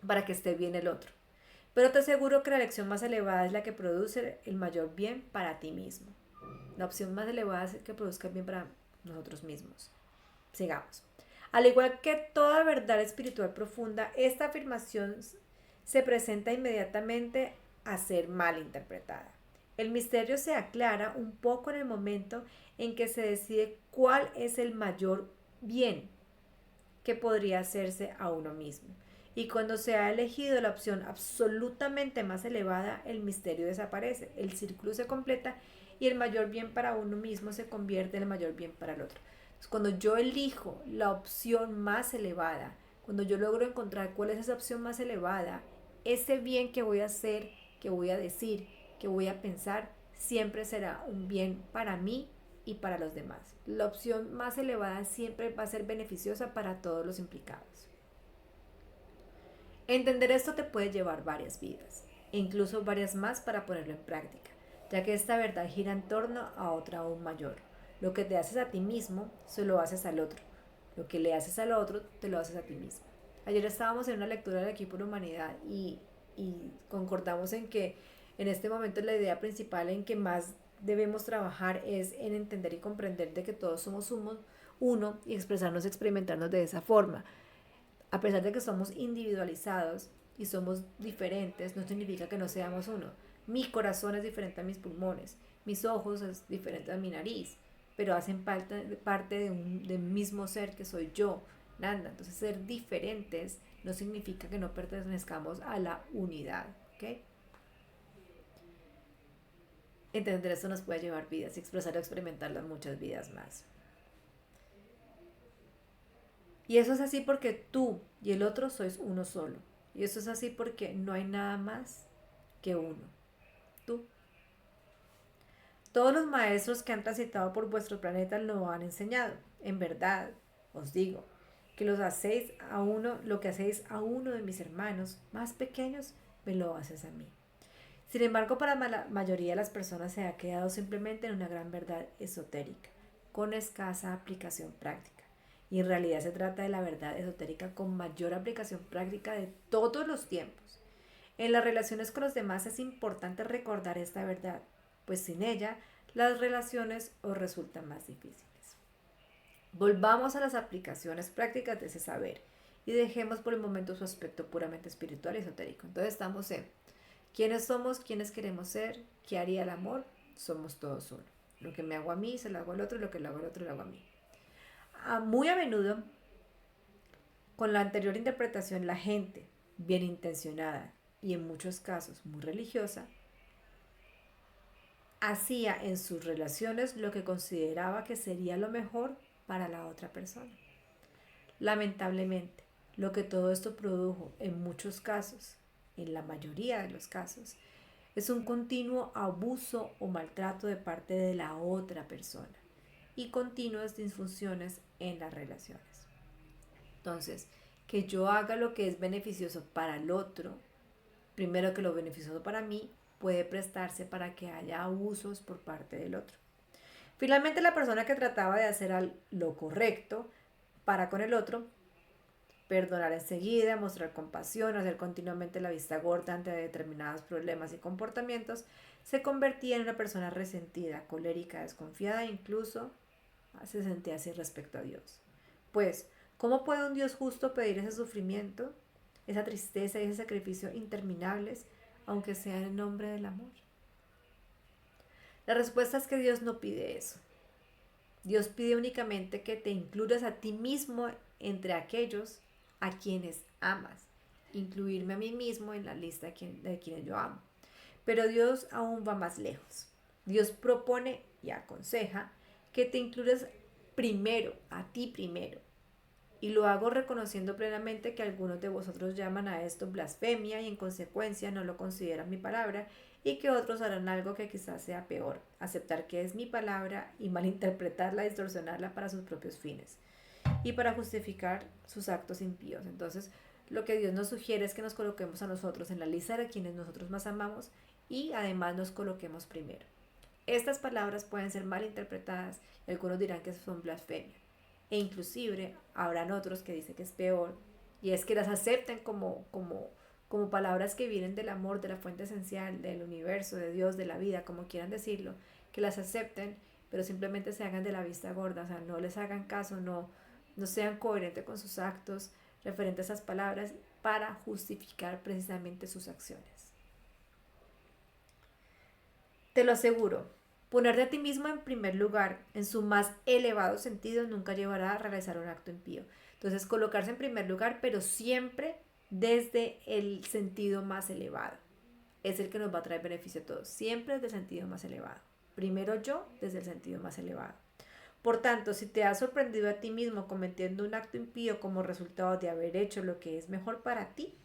para que esté bien el otro. Pero te aseguro que la lección más elevada es la que produce el mayor bien para ti mismo. La opción más elevada es que produzca el bien para nosotros mismos. Sigamos. Al igual que toda verdad espiritual profunda, esta afirmación se presenta inmediatamente a ser mal interpretada. El misterio se aclara un poco en el momento en que se decide cuál es el mayor bien que podría hacerse a uno mismo. Y cuando se ha elegido la opción absolutamente más elevada, el misterio desaparece, el círculo se completa y el mayor bien para uno mismo se convierte en el mayor bien para el otro. Entonces, cuando yo elijo la opción más elevada, cuando yo logro encontrar cuál es esa opción más elevada, ese bien que voy a hacer, que voy a decir, que voy a pensar, siempre será un bien para mí y para los demás. La opción más elevada siempre va a ser beneficiosa para todos los implicados. Entender esto te puede llevar varias vidas, e incluso varias más para ponerlo en práctica, ya que esta verdad gira en torno a otra aún mayor. Lo que te haces a ti mismo, se lo haces al otro. Lo que le haces al otro, te lo haces a ti mismo. Ayer estábamos en una lectura del equipo de la humanidad y concordamos en que en este momento la idea principal en que más debemos trabajar es en entender y comprender de que todos somos uno y expresarnos y experimentarnos de esa forma. A pesar de que somos individualizados y somos diferentes, no significa que no seamos uno. Mi corazón es diferente a mis pulmones, mis ojos es diferente a mi nariz, pero hacen parte de un mismo ser que soy yo, Nanda. Entonces ser diferentes no significa que no pertenezcamos a la unidad, ¿ok? Entender esto nos puede llevar vidas y expresar o experimentarlas muchas vidas más. Y eso es así porque tú y el otro sois uno solo. Y eso es así porque no hay nada más que uno. Tú. Todos los maestros que han transitado por vuestro planeta lo han enseñado. En verdad, os digo, que los hacéis a uno, lo que hacéis a uno de mis hermanos más pequeños, me lo haces a mí. Sin embargo, para la mayoría de las personas se ha quedado simplemente en una gran verdad esotérica, con escasa aplicación práctica. Y en realidad se trata de la verdad esotérica con mayor aplicación práctica de todos los tiempos. En las relaciones con los demás es importante recordar esta verdad, pues sin ella las relaciones os resultan más difíciles. Volvamos a las aplicaciones prácticas de ese saber y dejemos por el momento su aspecto puramente espiritual y esotérico. Entonces estamos en quiénes somos, quiénes queremos ser, qué haría el amor, somos todos uno. Lo que me hago a mí se lo hago al otro, lo que le hago al otro lo hago a mí. Muy a menudo, con la anterior interpretación, la gente, bien intencionada y en muchos casos muy religiosa, hacía en sus relaciones lo que consideraba que sería lo mejor para la otra persona. Lamentablemente, lo que todo esto produjo en muchos casos, en la mayoría de los casos, es un continuo abuso o maltrato de parte de la otra persona y continuas disfunciones en las relaciones. Entonces, que yo haga lo que es beneficioso para el otro, primero que lo beneficioso para mí, puede prestarse para que haya abusos por parte del otro. Finalmente, la persona que trataba de hacer lo correcto para con el otro, perdonar enseguida, mostrar compasión, hacer continuamente la vista gorda ante determinados problemas y comportamientos, se convertía en una persona resentida, colérica, desconfiada e incluso se sentía así respecto a Dios. Pues, ¿cómo puede un Dios justo pedir ese sufrimiento, esa tristeza y ese sacrificio interminables, aunque sea en nombre del amor? La respuesta es que Dios no pide eso. Dios pide únicamente que te incluyas a ti mismo entre aquellos a quienes amas, incluirme a mí mismo en la lista de quienes yo amo. Pero Dios aún va más lejos. Dios propone y aconseja que te incluyas primero, a ti primero. Y lo hago reconociendo plenamente que algunos de vosotros llaman a esto blasfemia y en consecuencia no lo consideran mi palabra y que otros harán algo que quizás sea peor, aceptar que es mi palabra y malinterpretarla, distorsionarla para sus propios fines y para justificar sus actos impíos. Entonces, lo que Dios nos sugiere es que nos coloquemos a nosotros en la lista de quienes nosotros más amamos y además nos coloquemos primero. Estas palabras pueden ser malinterpretadas y algunos dirán que son blasfemia. E inclusive habrán otros que dicen que es peor, y es que las acepten como palabras que vienen del amor, de la fuente esencial, del universo, de Dios, de la vida, como quieran decirlo, que las acepten, pero simplemente se hagan de la vista gorda, o sea, no les hagan caso, no sean coherentes con sus actos referentes a esas palabras para justificar precisamente sus acciones. Te lo aseguro, ponerte a ti mismo en primer lugar, en su más elevado sentido, nunca llevará a realizar un acto impío. Entonces, colocarse en primer lugar, pero siempre desde el sentido más elevado. Es el que nos va a traer beneficio a todos, siempre desde el sentido más elevado. Primero yo, desde el sentido más elevado. Por tanto, si te has sorprendido a ti mismo cometiendo un acto impío como resultado de haber hecho lo que es mejor para ti,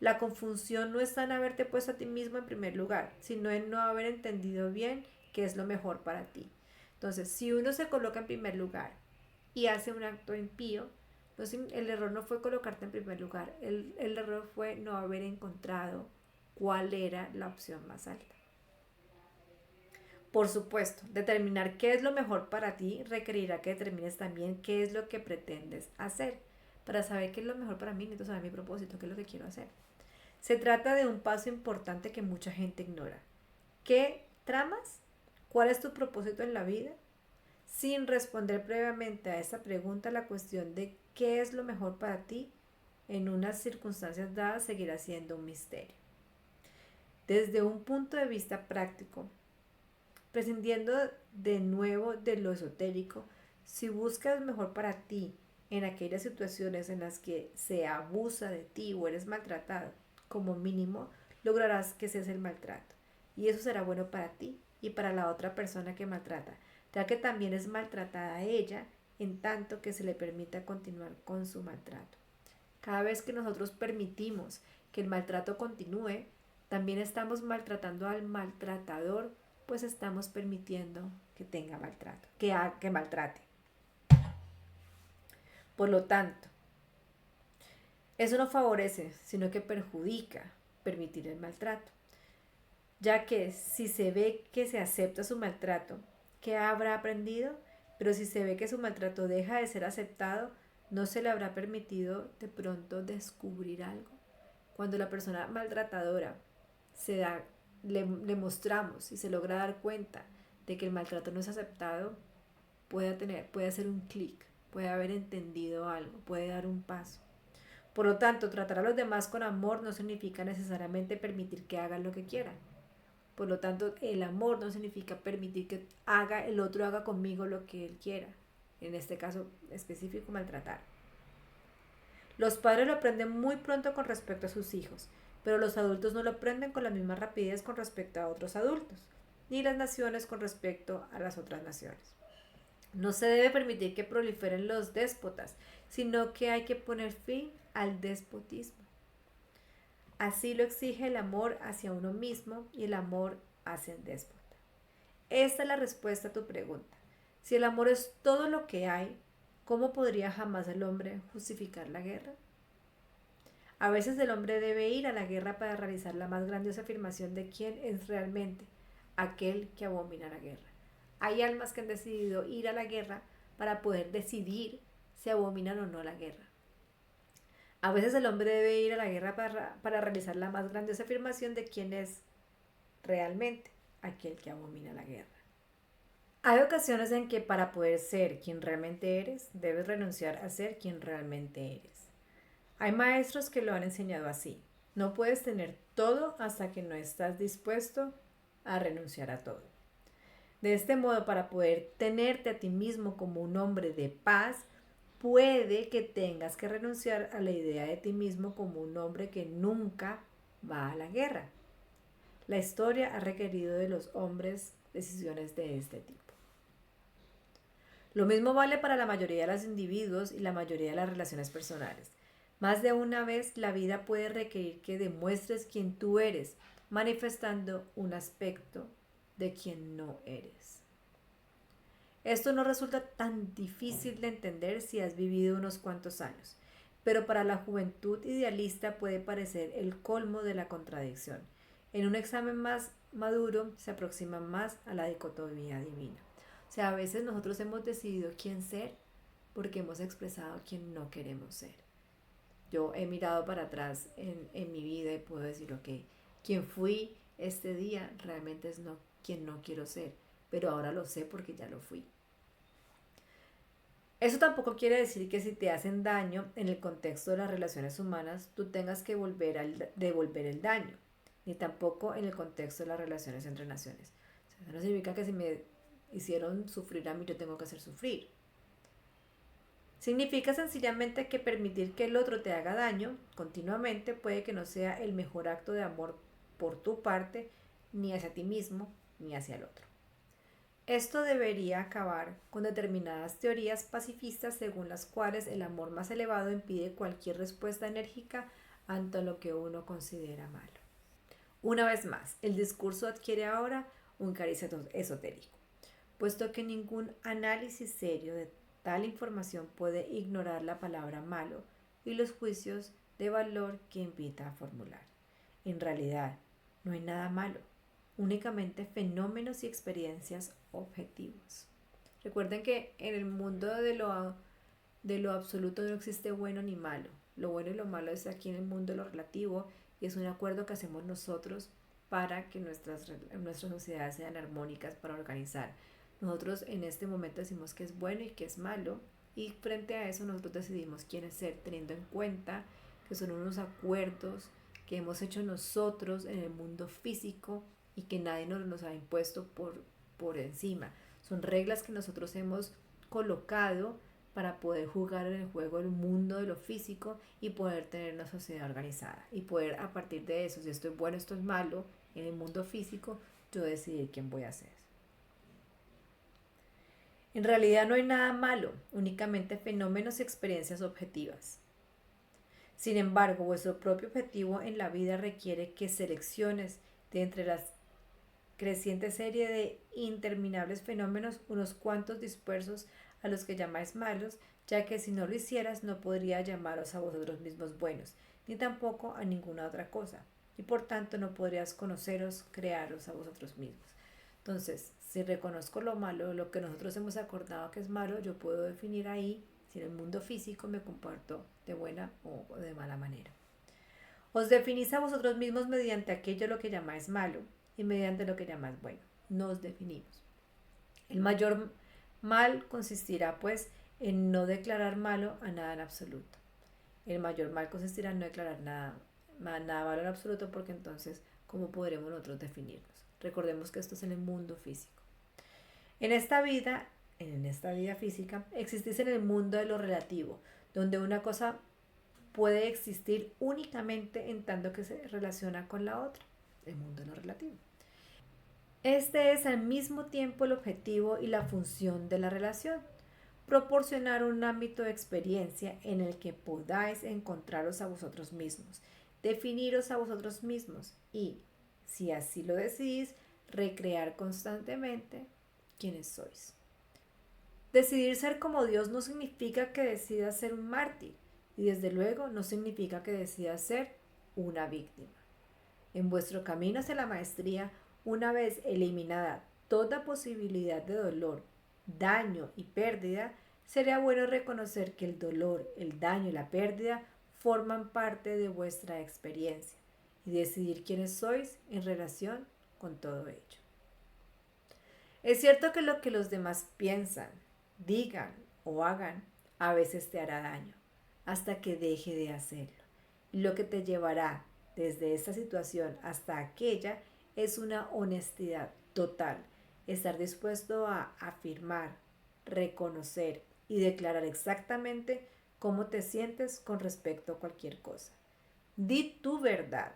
la confusión no está en haberte puesto a ti mismo en primer lugar, sino en no haber entendido bien qué es lo mejor para ti. Entonces, si uno se coloca en primer lugar y hace un acto impío, entonces el error no fue colocarte en primer lugar, el error fue no haber encontrado cuál era la opción más alta. Por supuesto, determinar qué es lo mejor para ti requerirá que determines también qué es lo que pretendes hacer. Para saber qué es lo mejor para mí, necesito saber mi propósito, qué es lo que quiero hacer. Se trata de un paso importante que mucha gente ignora. ¿Qué tramas? ¿Cuál es tu propósito en la vida? Sin responder previamente a esta pregunta, la cuestión de qué es lo mejor para ti en unas circunstancias dadas seguirá siendo un misterio. Desde un punto de vista práctico, prescindiendo de nuevo de lo esotérico, si buscas mejor para ti en aquellas situaciones en las que se abusa de ti o eres maltratado, como mínimo lograrás que cese el maltrato. Y eso será bueno para ti y para la otra persona que maltrata, ya que también es maltratada ella en tanto que se le permita continuar con su maltrato. Cada vez que nosotros permitimos que el maltrato continúe, también estamos maltratando al maltratador, pues estamos permitiendo que tenga maltrato, que maltrate. Por lo tanto, eso no favorece, sino que perjudica permitir el maltrato, ya que si se ve que se acepta su maltrato, ¿qué habrá aprendido? Pero si se ve que su maltrato deja de ser aceptado, ¿no se le habrá permitido de pronto descubrir algo? Cuando la persona maltratadora le mostramos y se logra dar cuenta de que el maltrato no es aceptado, puede hacer un clic, puede haber entendido algo, puede dar un paso. Por lo tanto, tratar a los demás con amor no significa necesariamente permitir que hagan lo que quieran. Por lo tanto, el amor no significa permitir que el otro haga conmigo lo que él quiera. En este caso específico, maltratar. Los padres lo aprenden muy pronto con respecto a sus hijos, pero los adultos no lo aprenden con la misma rapidez con respecto a otros adultos, ni las naciones con respecto a las otras naciones. No se debe permitir que proliferen los déspotas, sino que hay que poner fin al despotismo. Así lo exige el amor hacia uno mismo y el amor hacia el déspota. Esta es la respuesta a tu pregunta. Si el amor es todo lo que hay, ¿cómo podría jamás el hombre justificar la guerra? A veces el hombre debe ir a la guerra para realizar la más grandiosa afirmación de quién es realmente aquel que abomina la guerra. Hay almas que han decidido ir a la guerra para poder decidir si abominan o no la guerra. A veces el hombre debe ir a la guerra para realizar la más grandiosa afirmación de quién es realmente aquel que abomina la guerra. Hay ocasiones en que para poder ser quien realmente eres, debes renunciar a ser quien realmente eres. Hay maestros que lo han enseñado así. No puedes tener todo hasta que no estás dispuesto a renunciar a todo. De este modo, para poder tenerte a ti mismo como un hombre de paz, puede que tengas que renunciar a la idea de ti mismo como un hombre que nunca va a la guerra. La historia ha requerido de los hombres decisiones de este tipo. Lo mismo vale para la mayoría de los individuos y la mayoría de las relaciones personales. Más de una vez la vida puede requerir que demuestres quién tú eres, manifestando un aspecto de quien no eres. Esto no resulta tan difícil de entender si has vivido unos cuantos años, pero para la juventud idealista puede parecer el colmo de la contradicción. En un examen más maduro se aproxima más a la dicotomía divina. O sea, a veces nosotros hemos decidido quién ser porque hemos expresado quién no queremos ser. Yo he mirado para atrás en mi vida y puedo decir, ok, quien fui este día realmente es quien no quiero ser, pero ahora lo sé porque ya lo fui. Eso tampoco quiere decir que si te hacen daño en el contexto de las relaciones humanas, tú tengas que devolver el daño, ni tampoco en el contexto de las relaciones entre naciones. Eso no significa que si me hicieron sufrir a mí, yo tengo que hacer sufrir. Significa sencillamente que permitir que el otro te haga daño continuamente puede que no sea el mejor acto de amor por tu parte, ni hacia ti mismo, ni hacia el otro. Esto debería acabar con determinadas teorías pacifistas según las cuales el amor más elevado impide cualquier respuesta enérgica ante lo que uno considera malo. Una vez más, el discurso adquiere ahora un cariz esotérico, puesto que ningún análisis serio de tal información puede ignorar la palabra malo y los juicios de valor que invita a formular. En realidad, no hay nada malo, únicamente fenómenos y experiencias objetivos. Recuerden que en el mundo de lo absoluto no existe bueno ni malo. Lo bueno y lo malo es aquí en el mundo de lo relativo y es un acuerdo que hacemos nosotros para que nuestras sociedades sean armónicas, para organizar. Nosotros en este momento decimos que es bueno y que es malo y frente a eso nosotros decidimos quién es ser, teniendo en cuenta que son unos acuerdos que hemos hecho nosotros en el mundo físico y que nadie nos ha impuesto por encima. Son reglas que nosotros hemos colocado para poder jugar en el juego del mundo de lo físico y poder tener una sociedad organizada y poder a partir de eso, si esto es bueno, esto es malo, en el mundo físico, yo decidir quién voy a ser. En realidad no hay nada malo, únicamente fenómenos y experiencias objetivas. Sin embargo, vuestro propio objetivo en la vida requiere que selecciones de entre las creciente serie de interminables fenómenos unos cuantos dispersos a los que llamáis malos, ya que si no lo hicieras no podría llamaros a vosotros mismos buenos, ni tampoco a ninguna otra cosa, y por tanto no podrías conoceros, crearos a vosotros mismos. Entonces, si reconozco lo malo, lo que nosotros hemos acordado que es malo, yo puedo definir ahí si en el mundo físico me comporto de buena o de mala manera. Os definís a vosotros mismos mediante aquello lo que llamáis malo y mediante lo que llamáis bueno. Nos definimos. El mayor mal consistirá, pues, en no declarar malo a nada en absoluto. El mayor mal consistirá en no declarar nada malo en absoluto, porque entonces, ¿cómo podremos nosotros definirnos? Recordemos que esto es en el mundo físico. En esta vida física, existís en el mundo de lo relativo, donde una cosa puede existir únicamente en tanto que se relaciona con la otra, el mundo de lo relativo. Este es al mismo tiempo el objetivo y la función de la relación, proporcionar un ámbito de experiencia en el que podáis encontraros a vosotros mismos, definiros a vosotros mismos y, si así lo decidís, recrear constantemente quiénes sois. Decidir ser como Dios no significa que decidas ser un mártir y desde luego no significa que decidas ser una víctima. En vuestro camino hacia la maestría, una vez eliminada toda posibilidad de dolor, daño y pérdida, sería bueno reconocer que el dolor, el daño y la pérdida forman parte de vuestra experiencia y decidir quiénes sois en relación con todo ello. Es cierto que lo que los demás piensan, digan o hagan a veces te hará daño hasta que deje de hacerlo. Lo que te llevará desde esta situación hasta aquella es una honestidad total, estar dispuesto a afirmar, reconocer y declarar exactamente cómo te sientes con respecto a cualquier cosa. Di tu verdad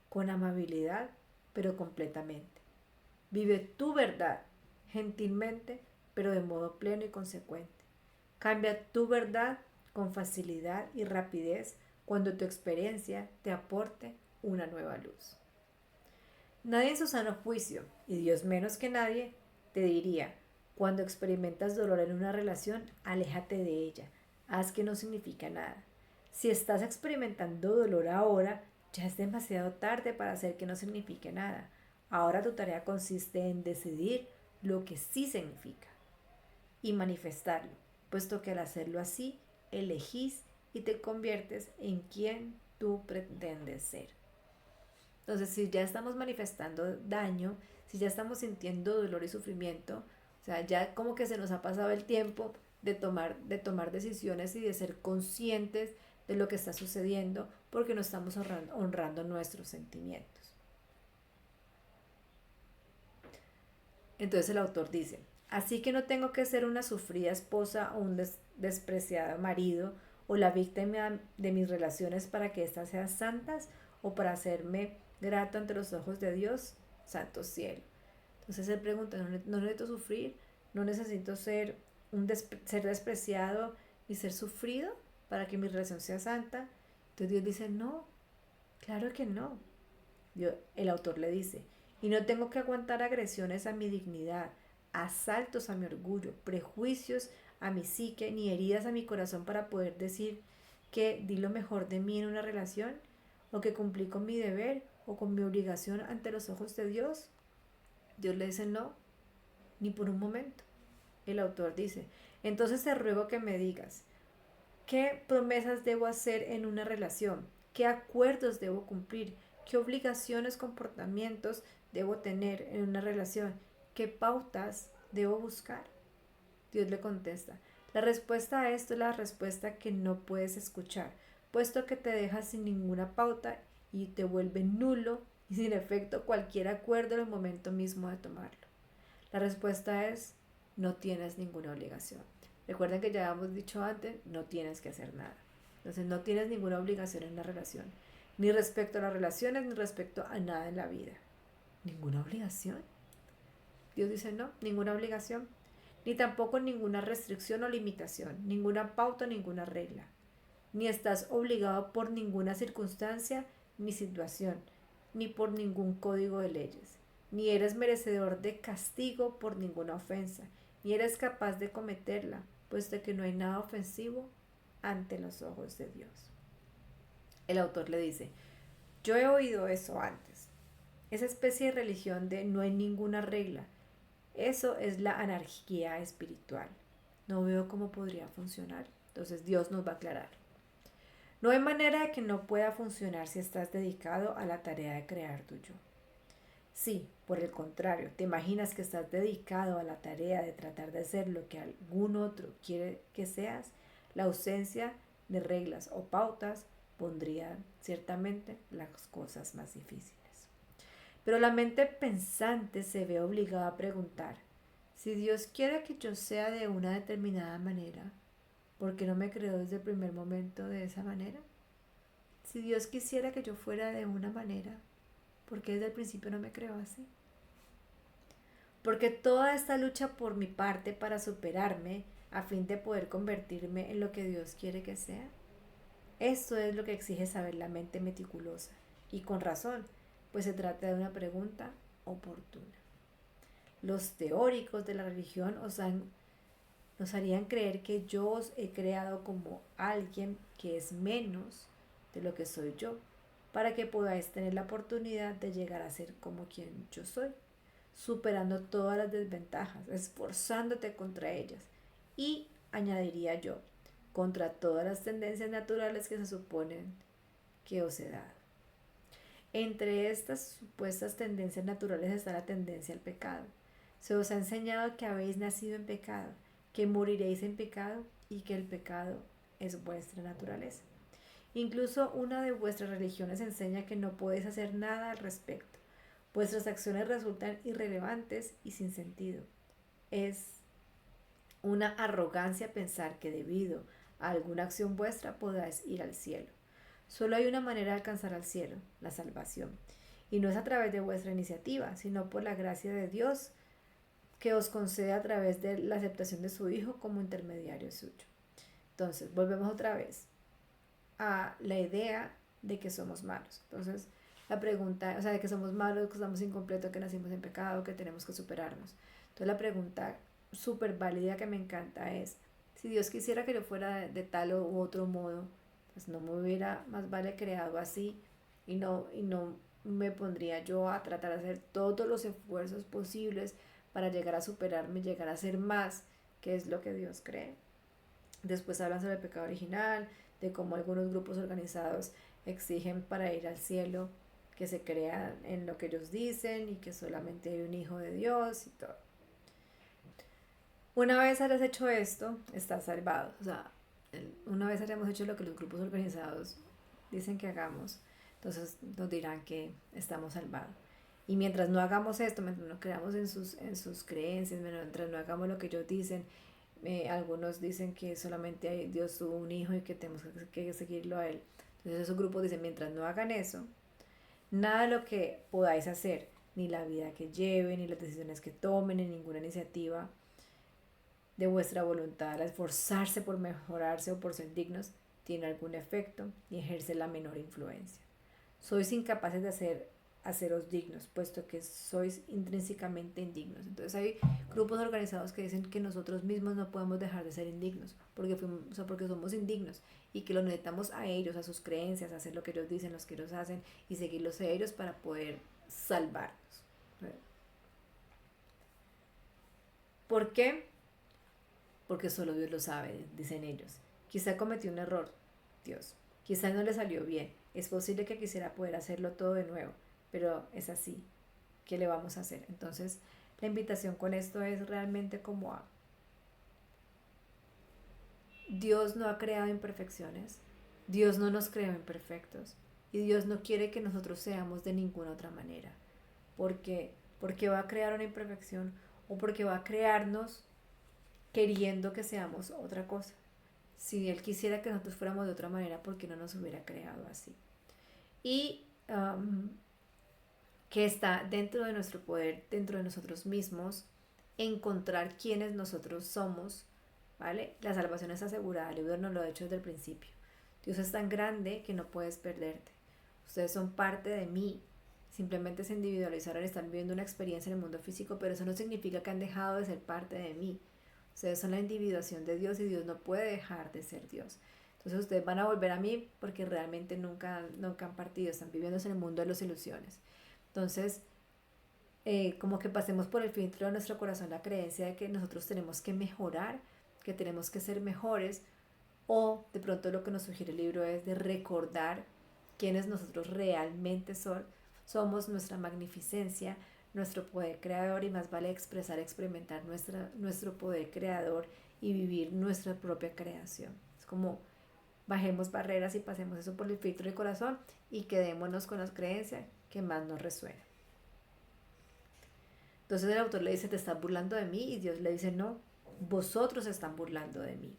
con amabilidad, pero completamente. Vive tu verdad gentilmente, pero de modo pleno y consecuente. Cambia tu verdad con facilidad y rapidez cuando tu experiencia te aporte una nueva luz. Nadie en su sano juicio, y Dios menos que nadie, te diría, cuando experimentas dolor en una relación, aléjate de ella, haz que no significa nada. Si estás experimentando dolor ahora, ya es demasiado tarde para hacer que no signifique nada. Ahora tu tarea consiste en decidir lo que sí significa y manifestarlo, puesto que al hacerlo así, elegís y te conviertes en quien tú pretendes ser. Entonces, si ya estamos manifestando daño, si ya estamos sintiendo dolor y sufrimiento, o sea, ya como que se nos ha pasado el tiempo de tomar decisiones y de ser conscientes de lo que está sucediendo, porque no estamos honrando nuestros sentimientos. Entonces el autor dice, así que no tengo que ser una sufrida esposa o un despreciado marido o la víctima de mis relaciones para que éstas sean santas o para hacerme grato ante los ojos de Dios, santo cielo. Entonces él pregunta, no necesito sufrir, no necesito ser despreciado y ser sufrido para que mi relación sea santa. Entonces Dios dice, no, claro que no. El autor le dice, y no tengo que aguantar agresiones a mi dignidad, asaltos a mi orgullo, prejuicios a mi psique, ni heridas a mi corazón para poder decir que di lo mejor de mí en una relación, o que cumplí con mi deber o con mi obligación ante los ojos de Dios. Dios le dice no, ni por un momento. El autor dice, entonces te ruego que me digas, ¿qué promesas debo hacer en una relación? ¿Qué acuerdos debo cumplir? ¿Qué obligaciones, comportamientos debo tener en una relación? ¿Qué pautas debo buscar? Dios le contesta, la respuesta a esto es la respuesta que no puedes escuchar, puesto que te deja sin ninguna pauta y te vuelve nulo y sin efecto cualquier acuerdo en el momento mismo de tomarlo. La respuesta es, no tienes ninguna obligación. Recuerden que ya hemos dicho antes, no tienes que hacer nada. Entonces no tienes ninguna obligación en la relación, ni respecto a las relaciones, ni respecto a nada en la vida. ¿Ninguna obligación? Dios dice no, ninguna obligación, ni tampoco ninguna restricción o limitación, ninguna pauta, ninguna regla. Ni estás obligado por ninguna circunstancia ni situación, ni por ningún código de leyes, ni eres merecedor de castigo por ninguna ofensa, ni eres capaz de cometerla, puesto que no hay nada ofensivo ante los ojos de Dios. El autor le dice, yo he oído eso antes, esa especie de religión de no hay ninguna regla, eso es la anarquía espiritual. No veo cómo podría funcionar. Entonces Dios nos va a aclarar. No hay manera de que no pueda funcionar si estás dedicado a la tarea de crear tu yo. Sí, por el contrario, te imaginas que estás dedicado a la tarea de tratar de ser lo que algún otro quiere que seas, la ausencia de reglas o pautas pondría ciertamente las cosas más difíciles. Pero la mente pensante se ve obligada a preguntar, si Dios quiere que yo sea de una determinada manera, ¿por qué no me creó desde el primer momento de esa manera? Si Dios quisiera que yo fuera de una manera, ¿por qué desde el principio no me creó así? Porque toda esta lucha por mi parte para superarme a fin de poder convertirme en lo que Dios quiere que sea. Esto es lo que exige saber la mente meticulosa, y con razón, pues se trata de una pregunta oportuna. Los teóricos de la religión nos harían creer que yo os he creado como alguien que es menos de lo que soy yo, para que podáis tener la oportunidad de llegar a ser como quien yo soy, superando todas las desventajas, esforzándote contra ellas, y, añadiría yo, contra todas las tendencias naturales que se suponen que os he dado. Entre estas supuestas tendencias naturales está la tendencia al pecado. Se os ha enseñado que habéis nacido en pecado, que moriréis en pecado y que el pecado es vuestra naturaleza. Incluso una de vuestras religiones enseña que no podéis hacer nada al respecto. Vuestras acciones resultan irrelevantes y sin sentido. Es una arrogancia pensar que debido a alguna acción vuestra podáis ir al cielo. Solo hay una manera de alcanzar al cielo, la salvación. Y no es a través de vuestra iniciativa, sino por la gracia de Dios que os concede a través de la aceptación de su Hijo como intermediario suyo. Entonces, volvemos otra vez a la idea de que somos malos. Entonces, la pregunta, o sea, de que somos malos, que estamos incompletos, que nacimos en pecado, que tenemos que superarnos. Entonces, la pregunta súper válida que me encanta es, si Dios quisiera que yo fuera de tal u otro modo, pues no me hubiera más vale creado así y no me pondría yo a tratar de hacer todos los esfuerzos posibles para llegar a superarme, llegar a ser más, que es lo que Dios cree. Después hablan sobre el pecado original, de cómo algunos grupos organizados exigen para ir al cielo que se crean en lo que ellos dicen y que solamente hay un hijo de Dios y todo. Una vez hayas hecho esto, estás salvado. O sea, una vez hayamos hecho lo que los grupos organizados dicen que hagamos, entonces nos dirán que estamos salvados. Y mientras no hagamos esto, mientras no creamos en sus creencias, mientras no hagamos lo que ellos dicen, algunos dicen que solamente Dios tuvo un hijo y que tenemos que seguirlo a él. Entonces esos grupos dicen, mientras no hagan eso, nada de lo que podáis hacer, ni la vida que lleven, ni las decisiones que tomen, ni ninguna iniciativa de vuestra voluntad al esforzarse por mejorarse o por ser dignos, tiene algún efecto y ejerce la menor influencia. Sois incapaces de haceros dignos, puesto que sois intrínsecamente indignos. Entonces hay grupos organizados que dicen que nosotros mismos no podemos dejar de ser indignos, porque somos indignos y que lo necesitamos a ellos, a sus creencias, a hacer lo que ellos dicen, lo que ellos hacen y seguirlos a ellos para poder salvarnos. ¿Por qué? Porque solo Dios lo sabe, dicen ellos. Quizá cometió un error, Dios. Quizá no le salió bien. Es posible que quisiera poder hacerlo todo de nuevo, pero es así. ¿Qué le vamos a hacer? Entonces, la invitación con esto es realmente como a Dios no ha creado imperfecciones, Dios no nos creó imperfectos y Dios no quiere que nosotros seamos de ninguna otra manera. Porque va a crear una imperfección o porque va a crearnos queriendo que seamos otra cosa. Si Él quisiera que nosotros fuéramos de otra manera, ¿por qué no nos hubiera creado así? Y que está dentro de nuestro poder, dentro de nosotros mismos, encontrar quiénes nosotros somos, ¿vale? La salvación es asegurada, el libro nos lo ha hecho desde el principio. Dios es tan grande que no puedes perderte. Ustedes son parte de mí. Simplemente se individualizaron, están viviendo una experiencia en el mundo físico, pero eso no significa que han dejado de ser parte de mí. Ustedes son la individuación de Dios y Dios no puede dejar de ser Dios. Entonces ustedes van a volver a mí porque realmente nunca han partido, están viviendo en el mundo de las ilusiones. Entonces, como que pasemos por el filtro de nuestro corazón la creencia de que nosotros tenemos que mejorar, que tenemos que ser mejores, o de pronto lo que nos sugiere el libro es de recordar quiénes nosotros realmente somos, nuestra magnificencia, nuestro poder creador, y más vale experimentar nuestro poder creador y vivir nuestra propia creación. Es como bajemos barreras y pasemos eso por el filtro del corazón y quedémonos con las creencias que más nos resuenan. Entonces el autor le dice, te estás burlando de mí, y Dios le dice, no, vosotros están burlando de mí.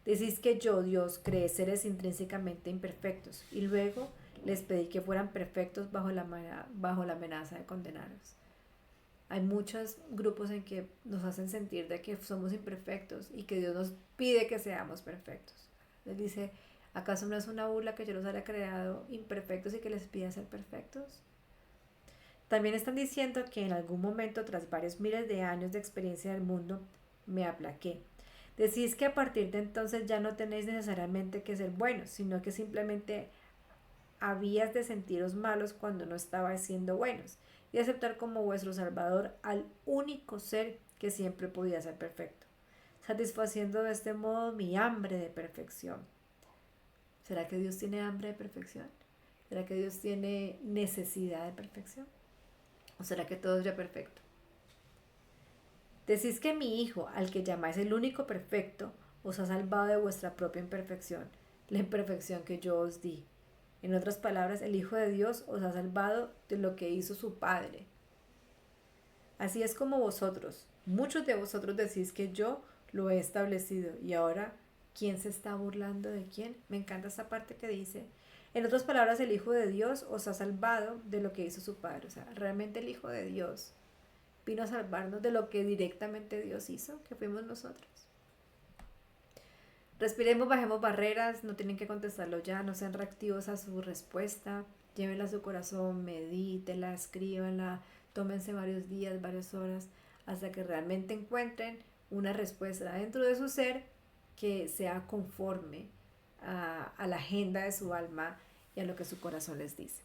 Decís que yo, Dios, creé seres intrínsecamente imperfectos y luego les pedí que fueran perfectos bajo la amenaza de condenarlos. Hay muchos grupos en que nos hacen sentir de que somos imperfectos y que Dios nos pide que seamos perfectos. Les dice, ¿acaso no es una burla que yo los haya creado imperfectos y que les pida ser perfectos? También están diciendo que en algún momento, tras varios miles de años de experiencia del mundo, me aplaqué. Decís que a partir de entonces ya no tenéis necesariamente que ser buenos, sino que simplemente habías de sentiros malos cuando no estabais siendo buenos y aceptar como vuestro salvador al único ser que siempre podía ser perfecto, satisfaciendo de este modo mi hambre de perfección. ¿Será que Dios tiene hambre de perfección? ¿Será que Dios tiene necesidad de perfección? ¿O será que todo es ya perfecto? Decís que mi Hijo, al que llamáis el único perfecto, os ha salvado de vuestra propia imperfección, la imperfección que yo os di. En otras palabras, el Hijo de Dios os ha salvado de lo que hizo su Padre. Así es como vosotros, muchos de vosotros decís que yo lo he establecido. Y ahora, ¿quién se está burlando de quién? Me encanta esta parte que dice, en otras palabras, el Hijo de Dios os ha salvado de lo que hizo su Padre. O sea, realmente el Hijo de Dios vino a salvarnos de lo que directamente Dios hizo, que fuimos nosotros. Respiremos, bajemos barreras, no tienen que contestarlo ya, no sean reactivos a su respuesta, llévenla a su corazón, medítenla, escríbanla, tómense varios días, varias horas, hasta que realmente encuentren una respuesta dentro de su ser que sea conforme a la agenda de su alma y a lo que su corazón les dice.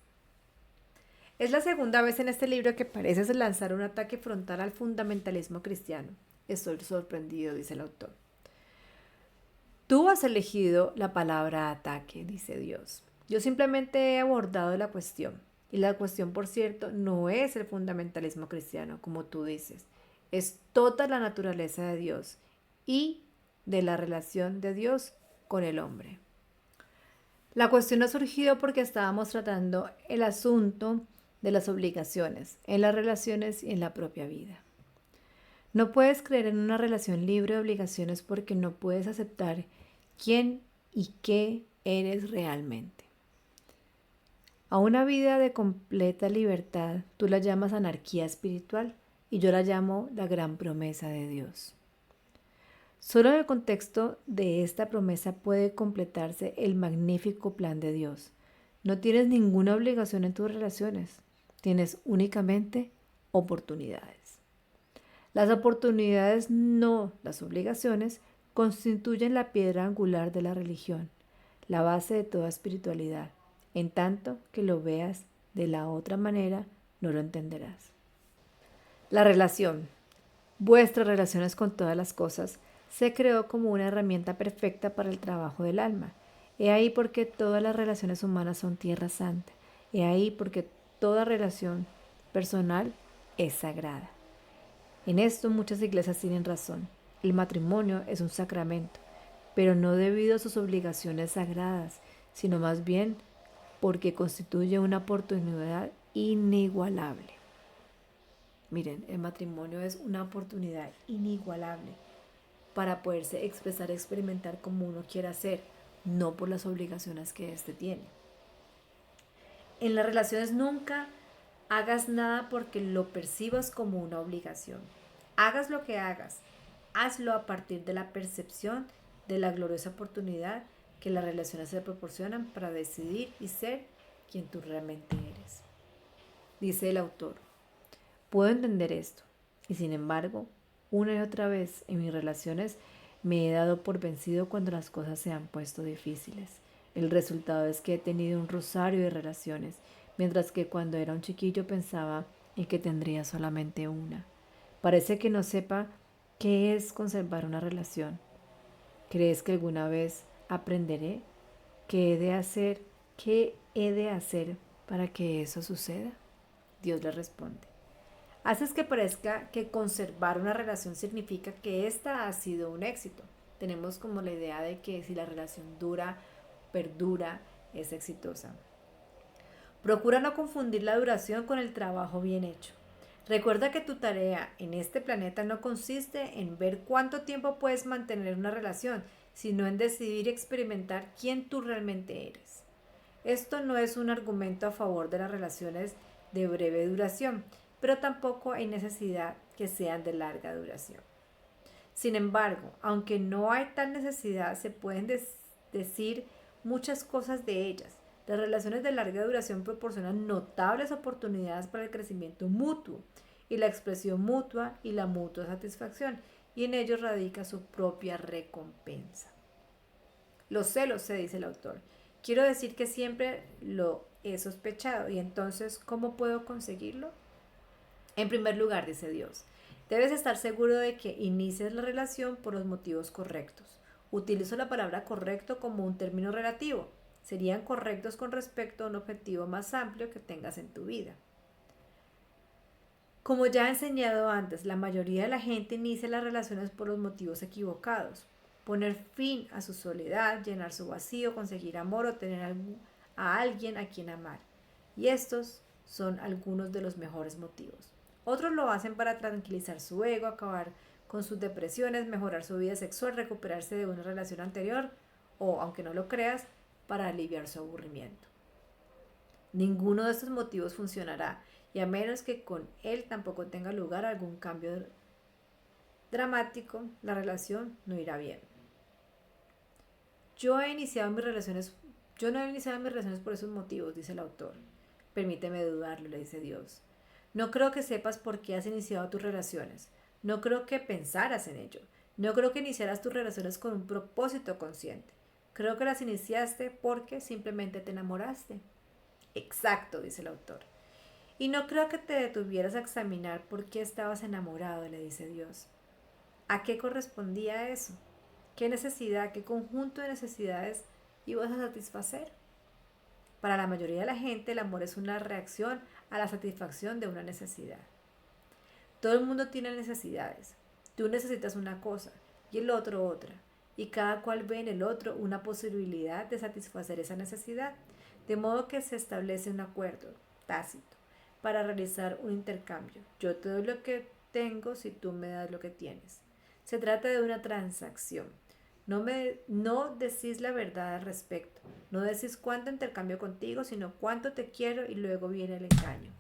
Es la segunda vez en este libro que pareces lanzar un ataque frontal al fundamentalismo cristiano. Estoy sorprendido, dice el autor. Tú has elegido la palabra ataque, dice Dios. Yo simplemente he abordado la cuestión. Y la cuestión, por cierto, no es el fundamentalismo cristiano, como tú dices. Es toda la naturaleza de Dios y de la relación de Dios con el hombre. La cuestión ha surgido porque estábamos tratando el asunto de las obligaciones en las relaciones y en la propia vida. No puedes creer en una relación libre de obligaciones porque no puedes aceptar quién y qué eres realmente. A una vida de completa libertad, tú la llamas anarquía espiritual y yo la llamo la gran promesa de Dios. Solo en el contexto de esta promesa puede completarse el magnífico plan de Dios. No tienes ninguna obligación en tus relaciones, tienes únicamente oportunidades. Las oportunidades, no las obligaciones, constituyen la piedra angular de la religión, la base de toda espiritualidad. En tanto que lo veas de la otra manera, no lo entenderás. La relación, vuestras relaciones con todas las cosas, se creó como una herramienta perfecta para el trabajo del alma. He ahí porque todas las relaciones humanas son tierra santa. He ahí porque toda relación personal es sagrada. En esto muchas iglesias tienen razón. El matrimonio es un sacramento, pero no debido a sus obligaciones sagradas, sino más bien porque constituye una oportunidad inigualable. Miren, el matrimonio es una oportunidad inigualable para poderse expresar, experimentar como uno quiera ser, no por las obligaciones que éste tiene. En las relaciones nunca hagas nada porque lo percibas como una obligación. Hagas lo que hagas, hazlo a partir de la percepción de la gloriosa oportunidad que las relaciones se proporcionan para decidir y ser quien tú realmente eres. Dice el autor, puedo entender esto, y sin embargo, una y otra vez en mis relaciones me he dado por vencido cuando las cosas se han puesto difíciles. El resultado es que he tenido un rosario de relaciones, mientras que cuando era un chiquillo pensaba en que tendría solamente una. Parece que no sepa qué es conservar una relación. ¿Crees que alguna vez aprenderé qué he de hacer? ¿Qué he de hacer para que eso suceda? Dios le responde. Haces que parezca que conservar una relación significa que ésta ha sido un éxito. Tenemos como la idea de que si la relación dura, perdura, es exitosa. Procura no confundir la duración con el trabajo bien hecho. Recuerda que tu tarea en este planeta no consiste en ver cuánto tiempo puedes mantener una relación, sino en decidir y experimentar quién tú realmente eres. Esto no es un argumento a favor de las relaciones de breve duración, pero tampoco hay necesidad que sean de larga duración. Sin embargo, aunque no hay tal necesidad, se pueden decir muchas cosas de ellas. Las relaciones de larga duración proporcionan notables oportunidades para el crecimiento mutuo y la expresión mutua y la mutua satisfacción, y en ello radica su propia recompensa. Los celos, se dice el autor. Quiero decir que siempre lo he sospechado, y entonces, ¿cómo puedo conseguirlo? En primer lugar, dice Dios, debes estar seguro de que inicies la relación por los motivos correctos. Utilizo la palabra correcto como un término relativo. Serían correctos con respecto a un objetivo más amplio que tengas en tu vida. Como ya he enseñado antes, la mayoría de la gente inicia las relaciones por los motivos equivocados. Poner fin a su soledad, llenar su vacío, conseguir amor o tener a alguien a quien amar. Y estos son algunos de los mejores motivos. Otros lo hacen para tranquilizar su ego, acabar con sus depresiones, mejorar su vida sexual, recuperarse de una relación anterior o, aunque no lo creas, para aliviar su aburrimiento. Ninguno de estos motivos funcionará, y a menos que con él tampoco tenga lugar algún cambio dramático, la relación no irá bien. Yo no he iniciado mis relaciones por esos motivos, dice el autor. Permíteme dudarlo, le dice Dios. No creo que sepas por qué has iniciado tus relaciones. No creo que pensaras en ello. No creo que iniciaras tus relaciones con un propósito consciente. Creo que las iniciaste porque simplemente te enamoraste. Exacto, dice el autor. Y no creo que te detuvieras a examinar por qué estabas enamorado, le dice Dios. ¿A qué correspondía eso? ¿Qué necesidad, qué conjunto de necesidades ibas a satisfacer? Para la mayoría de la gente, el amor es una reacción a la satisfacción de una necesidad. Todo el mundo tiene necesidades. Tú necesitas una cosa y el otro otra. Y cada cual ve en el otro una posibilidad de satisfacer esa necesidad. De modo que se establece un acuerdo tácito. para realizar un intercambio. Yo te doy lo que tengo si tú me das lo que tienes. Se trata de una transacción. No decís la verdad al respecto. No decís cuánto intercambio contigo, sino cuánto te quiero y luego viene el engaño.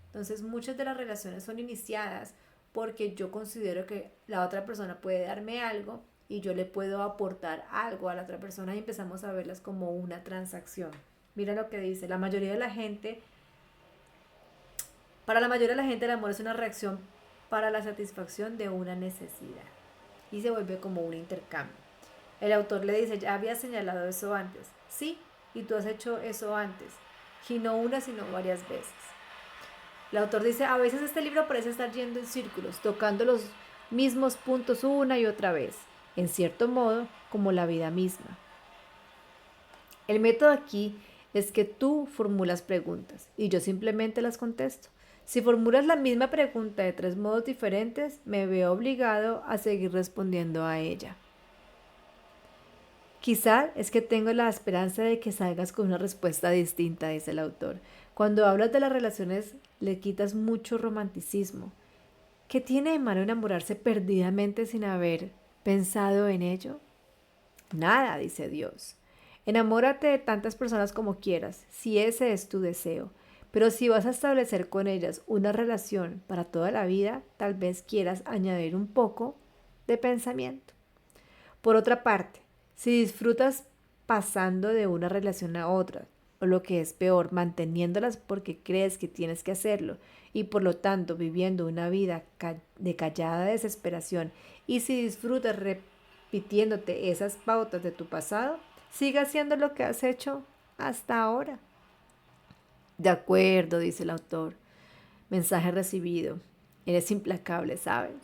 Entonces muchas de las relaciones son iniciadas porque yo considero que la otra persona puede darme algo y yo le puedo aportar algo a la otra persona y empezamos a verlas como una transacción. Mira lo que dice, para la mayoría de la gente el amor es una reacción para la satisfacción de una necesidad y se vuelve como un intercambio. El autor le dice, ya había señalado eso antes. Sí, y tú has hecho eso antes. Y no una, sino varias veces. El autor dice, a veces este libro parece estar yendo en círculos, tocando los mismos puntos una y otra vez, en cierto modo, como la vida misma. El método aquí es que tú formulas preguntas y yo simplemente las contesto. Si formulas la misma pregunta de 3 modos diferentes, me veo obligado a seguir respondiendo a ella. Quizá es que tengo la esperanza de que salgas con una respuesta distinta, dice el autor. Cuando hablas de las relaciones, le quitas mucho romanticismo. ¿Qué tiene de malo enamorarse perdidamente sin haber pensado en ello? Nada, dice Dios. Enamórate de tantas personas como quieras, si ese es tu deseo. Pero si vas a establecer con ellas una relación para toda la vida, tal vez quieras añadir un poco de pensamiento. Por otra parte, si disfrutas pasando de una relación a otra, o lo que es peor, manteniéndolas porque crees que tienes que hacerlo, y por lo tanto viviendo una vida de callada desesperación, y si disfrutas repitiéndote esas pautas de tu pasado, sigue haciendo lo que has hecho hasta ahora. De acuerdo, dice el autor. Mensaje recibido. Eres implacable, ¿sabes?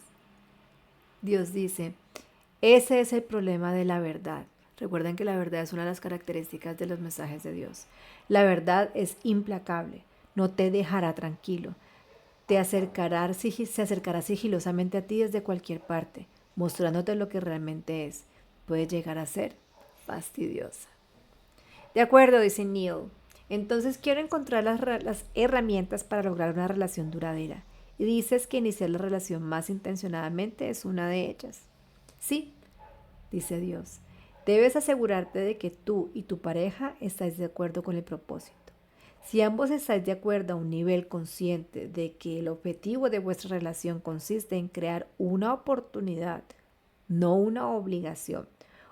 Dios dice, ese es el problema de la verdad. Recuerden que la verdad es una de las características de los mensajes de Dios. La verdad es implacable, no te dejará tranquilo. Se acercará sigilosamente a ti desde cualquier parte, mostrándote lo que realmente es. Puede llegar a ser fastidiosa. De acuerdo, dice Neil. Entonces quiero encontrar las herramientas para lograr una relación duradera. Y dices que iniciar la relación más intencionadamente es una de ellas. Sí, dice Dios. Debes asegurarte de que tú y tu pareja estáis de acuerdo con el propósito. Si ambos estáis de acuerdo a un nivel consciente de que el objetivo de vuestra relación consiste en crear una oportunidad, no una obligación,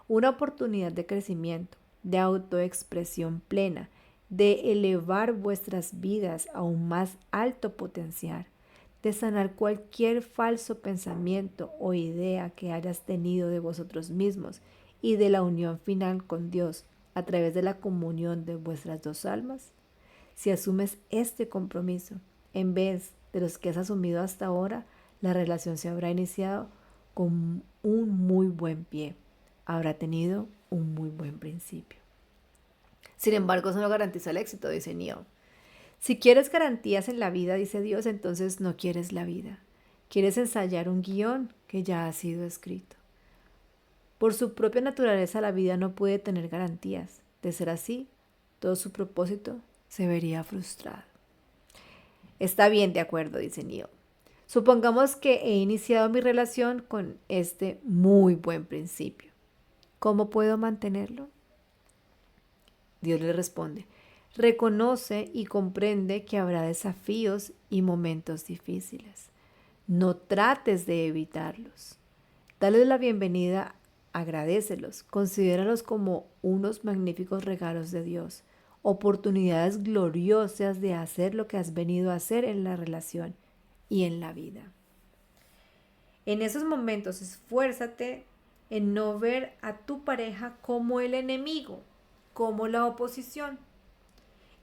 una oportunidad de crecimiento, de autoexpresión plena, de elevar vuestras vidas a un más alto potencial, de sanar cualquier falso pensamiento o idea que hayas tenido de vosotros mismos y de la unión final con Dios a través de la comunión de vuestras dos almas. Si asumes este compromiso, en vez de los que has asumido hasta ahora, la relación se habrá iniciado con un muy buen pie. Habrá tenido un muy buen principio. Sin embargo, eso no garantiza el éxito, dice Neil. Si quieres garantías en la vida, dice Dios, entonces no quieres la vida. Quieres ensayar un guión que ya ha sido escrito. Por su propia naturaleza, la vida no puede tener garantías. De ser así, todo su propósito se vería frustrado. Está bien, de acuerdo, dice Neil. Supongamos que he iniciado mi relación con este muy buen principio. ¿Cómo puedo mantenerlo? Dios le responde, reconoce y comprende que habrá desafíos y momentos difíciles. No trates de evitarlos. Dale la bienvenida, agradécelos, considéralos como unos magníficos regalos de Dios, oportunidades gloriosas de hacer lo que has venido a hacer en la relación y en la vida. En esos momentos, esfuérzate en no ver a tu pareja como el enemigo, como la oposición.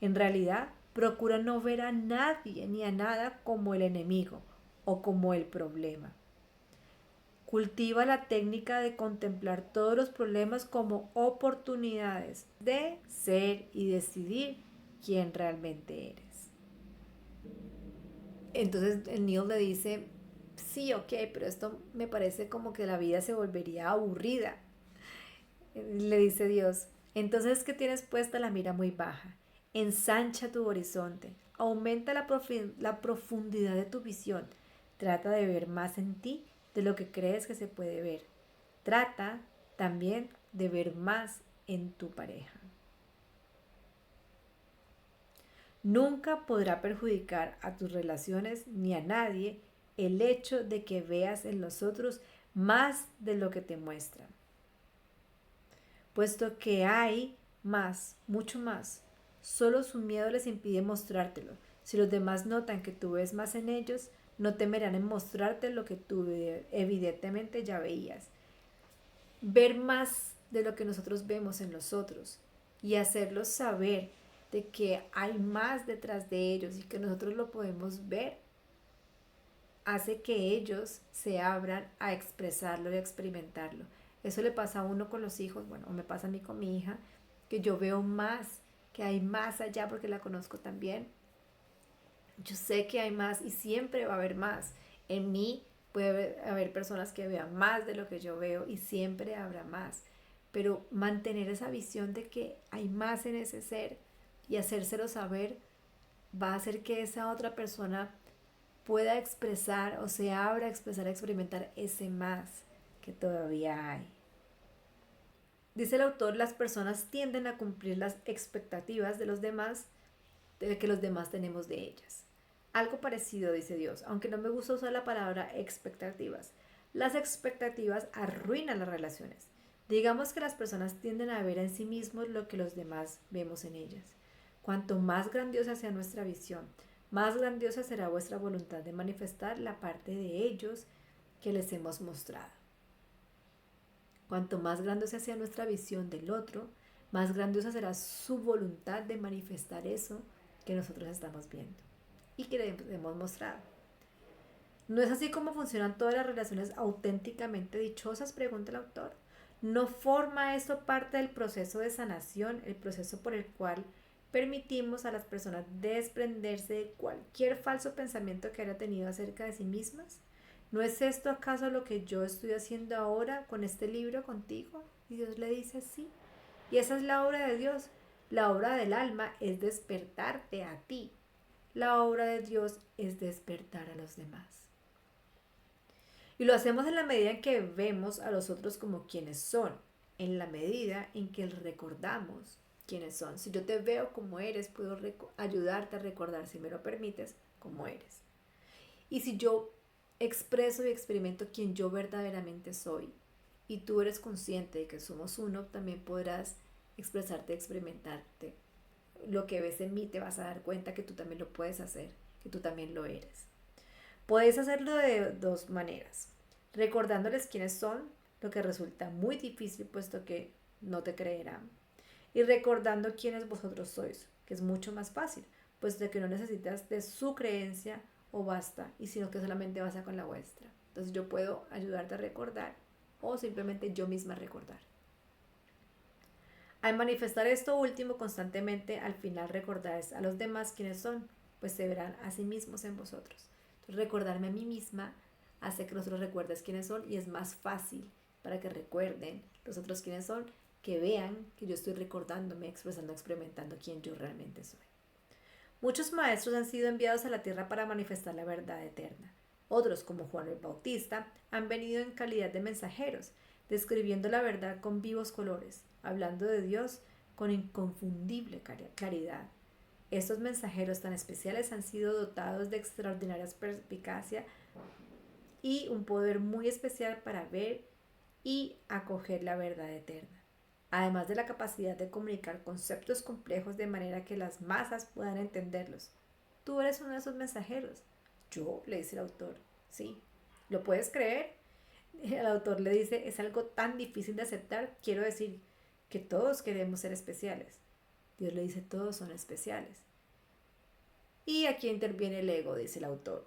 En realidad, procura no ver a nadie ni a nada como el enemigo o como el problema. Cultiva la técnica de contemplar todos los problemas como oportunidades de ser y decidir quién realmente eres. Entonces el Neil le dice, sí, ok, pero esto me parece como que la vida se volvería aburrida. Le dice Dios, entonces que tienes puesta la mira muy baja, ensancha tu horizonte, Aumenta la profundidad de tu visión. Trata de ver más en ti de lo que crees que se puede ver. Trata también de ver más en tu pareja. Nunca podrá perjudicar a tus relaciones ni a nadie el hecho de que veas en los otros más de lo que te muestran, puesto que hay más, mucho más. Solo su miedo les impide mostrártelo. Si los demás notan que tú ves más en ellos, no temerán en mostrarte lo que tú evidentemente ya veías. Ver más de lo que nosotros vemos en los otros y hacerlos saber de que hay más detrás de ellos y que nosotros lo podemos ver, hace que ellos se abran a expresarlo y a experimentarlo. Eso le pasa a uno con los hijos, bueno, o me pasa a mí con mi hija, que yo veo más, que hay más allá porque la conozco también. Yo sé que hay más y siempre va a haber más. En mí puede haber personas que vean más de lo que yo veo y siempre habrá más. Pero mantener esa visión de que hay más en ese ser y hacérselo saber va a hacer que esa otra persona pueda expresar o se abra a expresar, a experimentar ese más que todavía hay. Dice el autor, las personas tienden a cumplir las expectativas de los demás, de que los demás tenemos de ellas. Algo parecido, dice Dios, aunque no me gusta usar la palabra expectativas. Las expectativas arruinan las relaciones. Digamos que las personas tienden a ver en sí mismos lo que los demás vemos en ellas. Cuanto más grandiosa sea nuestra visión, más grandiosa será vuestra voluntad de manifestar la parte de ellos que les hemos mostrado. Cuanto más grandiosa sea nuestra visión del otro, más grandiosa será su voluntad de manifestar eso que nosotros estamos viendo y que les hemos mostrado. ¿No es así como funcionan todas las relaciones auténticamente dichosas?, pregunta el autor. ¿No forma esto parte del proceso de sanación, el proceso por el cual permitimos a las personas desprenderse de cualquier falso pensamiento que haya tenido acerca de sí mismas? ¿No es esto acaso lo que yo estoy haciendo ahora con este libro contigo? Y Dios le dice sí. Y esa es la obra de Dios. La obra del alma es despertarte a ti. La obra de Dios es despertar a los demás. Y lo hacemos en la medida en que vemos a los otros como quienes son, en la medida en que recordamos quiénes son. Si yo te veo como eres, puedo ayudarte a recordar, si me lo permites, cómo eres. Y si yo expreso y experimento quién yo verdaderamente soy, y tú eres consciente de que somos uno, también podrás expresarte, experimentarte. Lo que ves en mí, te vas a dar cuenta que tú también lo puedes hacer, que tú también lo eres. Podéis hacerlo de dos maneras: recordándoles quiénes son, lo que resulta muy difícil puesto que no te creerán, y recordando quiénes vosotros sois, que es mucho más fácil, puesto que no necesitas de su creencia o basta, y sino que solamente basta con la vuestra. Entonces yo puedo ayudarte a recordar o simplemente yo misma recordar. Al manifestar esto último constantemente, al final recordáis a los demás quiénes son, pues se verán a sí mismos en vosotros. Entonces, recordarme a mí misma hace que los otros recuerdes quiénes son y es más fácil para que recuerden los otros quiénes son, que vean que yo estoy recordándome, expresando, experimentando quién yo realmente soy. Muchos maestros han sido enviados a la tierra para manifestar la verdad eterna. Otros, como Juan el Bautista, han venido en calidad de mensajeros, describiendo la verdad con vivos colores, hablando de Dios con inconfundible claridad. Estos mensajeros tan especiales han sido dotados de extraordinaria perspicacia y un poder muy especial para ver y acoger la verdad eterna, además de la capacidad de comunicar conceptos complejos de manera que las masas puedan entenderlos. Tú eres uno de esos mensajeros. Yo, le dice el autor, sí. ¿Lo puedes creer? El autor le dice, es algo tan difícil de aceptar. Quiero decir que todos queremos ser especiales. Dios le dice, todos son especiales. Y aquí interviene el ego, dice el autor.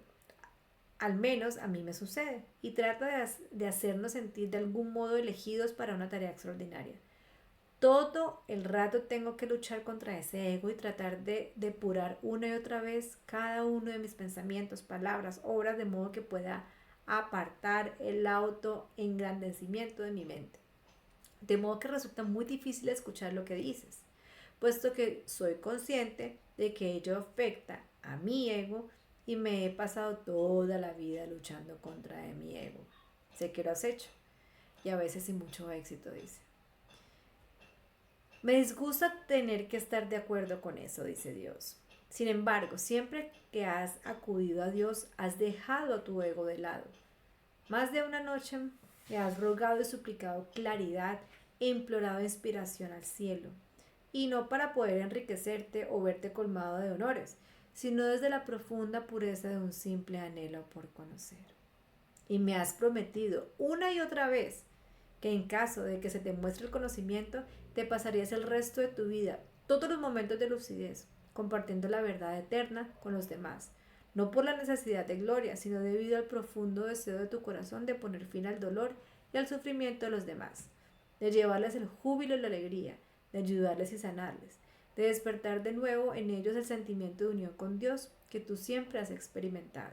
Al menos a mí me sucede. Y trata de hacernos sentir de algún modo elegidos para una tarea extraordinaria. Todo el rato tengo que luchar contra ese ego y tratar de depurar una y otra vez cada uno de mis pensamientos, palabras, obras, de modo que pueda apartar el autoengrandecimiento de mi mente. De modo que resulta muy difícil escuchar lo que dices, puesto que soy consciente de que ello afecta a mi ego y me he pasado toda la vida luchando contra mi ego. Sé que lo has hecho y a veces sin mucho éxito, dice. Me disgusta tener que estar de acuerdo con eso, dice Dios. Sin embargo, siempre que has acudido a Dios, has dejado a tu ego de lado. Más de una noche le has rogado y suplicado claridad e implorado inspiración al cielo, y no para poder enriquecerte o verte colmado de honores, sino desde la profunda pureza de un simple anhelo por conocer. Y me has prometido una y otra vez que en caso de que se te muestre el conocimiento, te pasarías el resto de tu vida, todos los momentos de lucidez, compartiendo la verdad eterna con los demás, no por la necesidad de gloria, sino debido al profundo deseo de tu corazón de poner fin al dolor y al sufrimiento de los demás, de llevarles el júbilo y la alegría, de ayudarles y sanarles, de despertar de nuevo en ellos el sentimiento de unión con Dios que tú siempre has experimentado.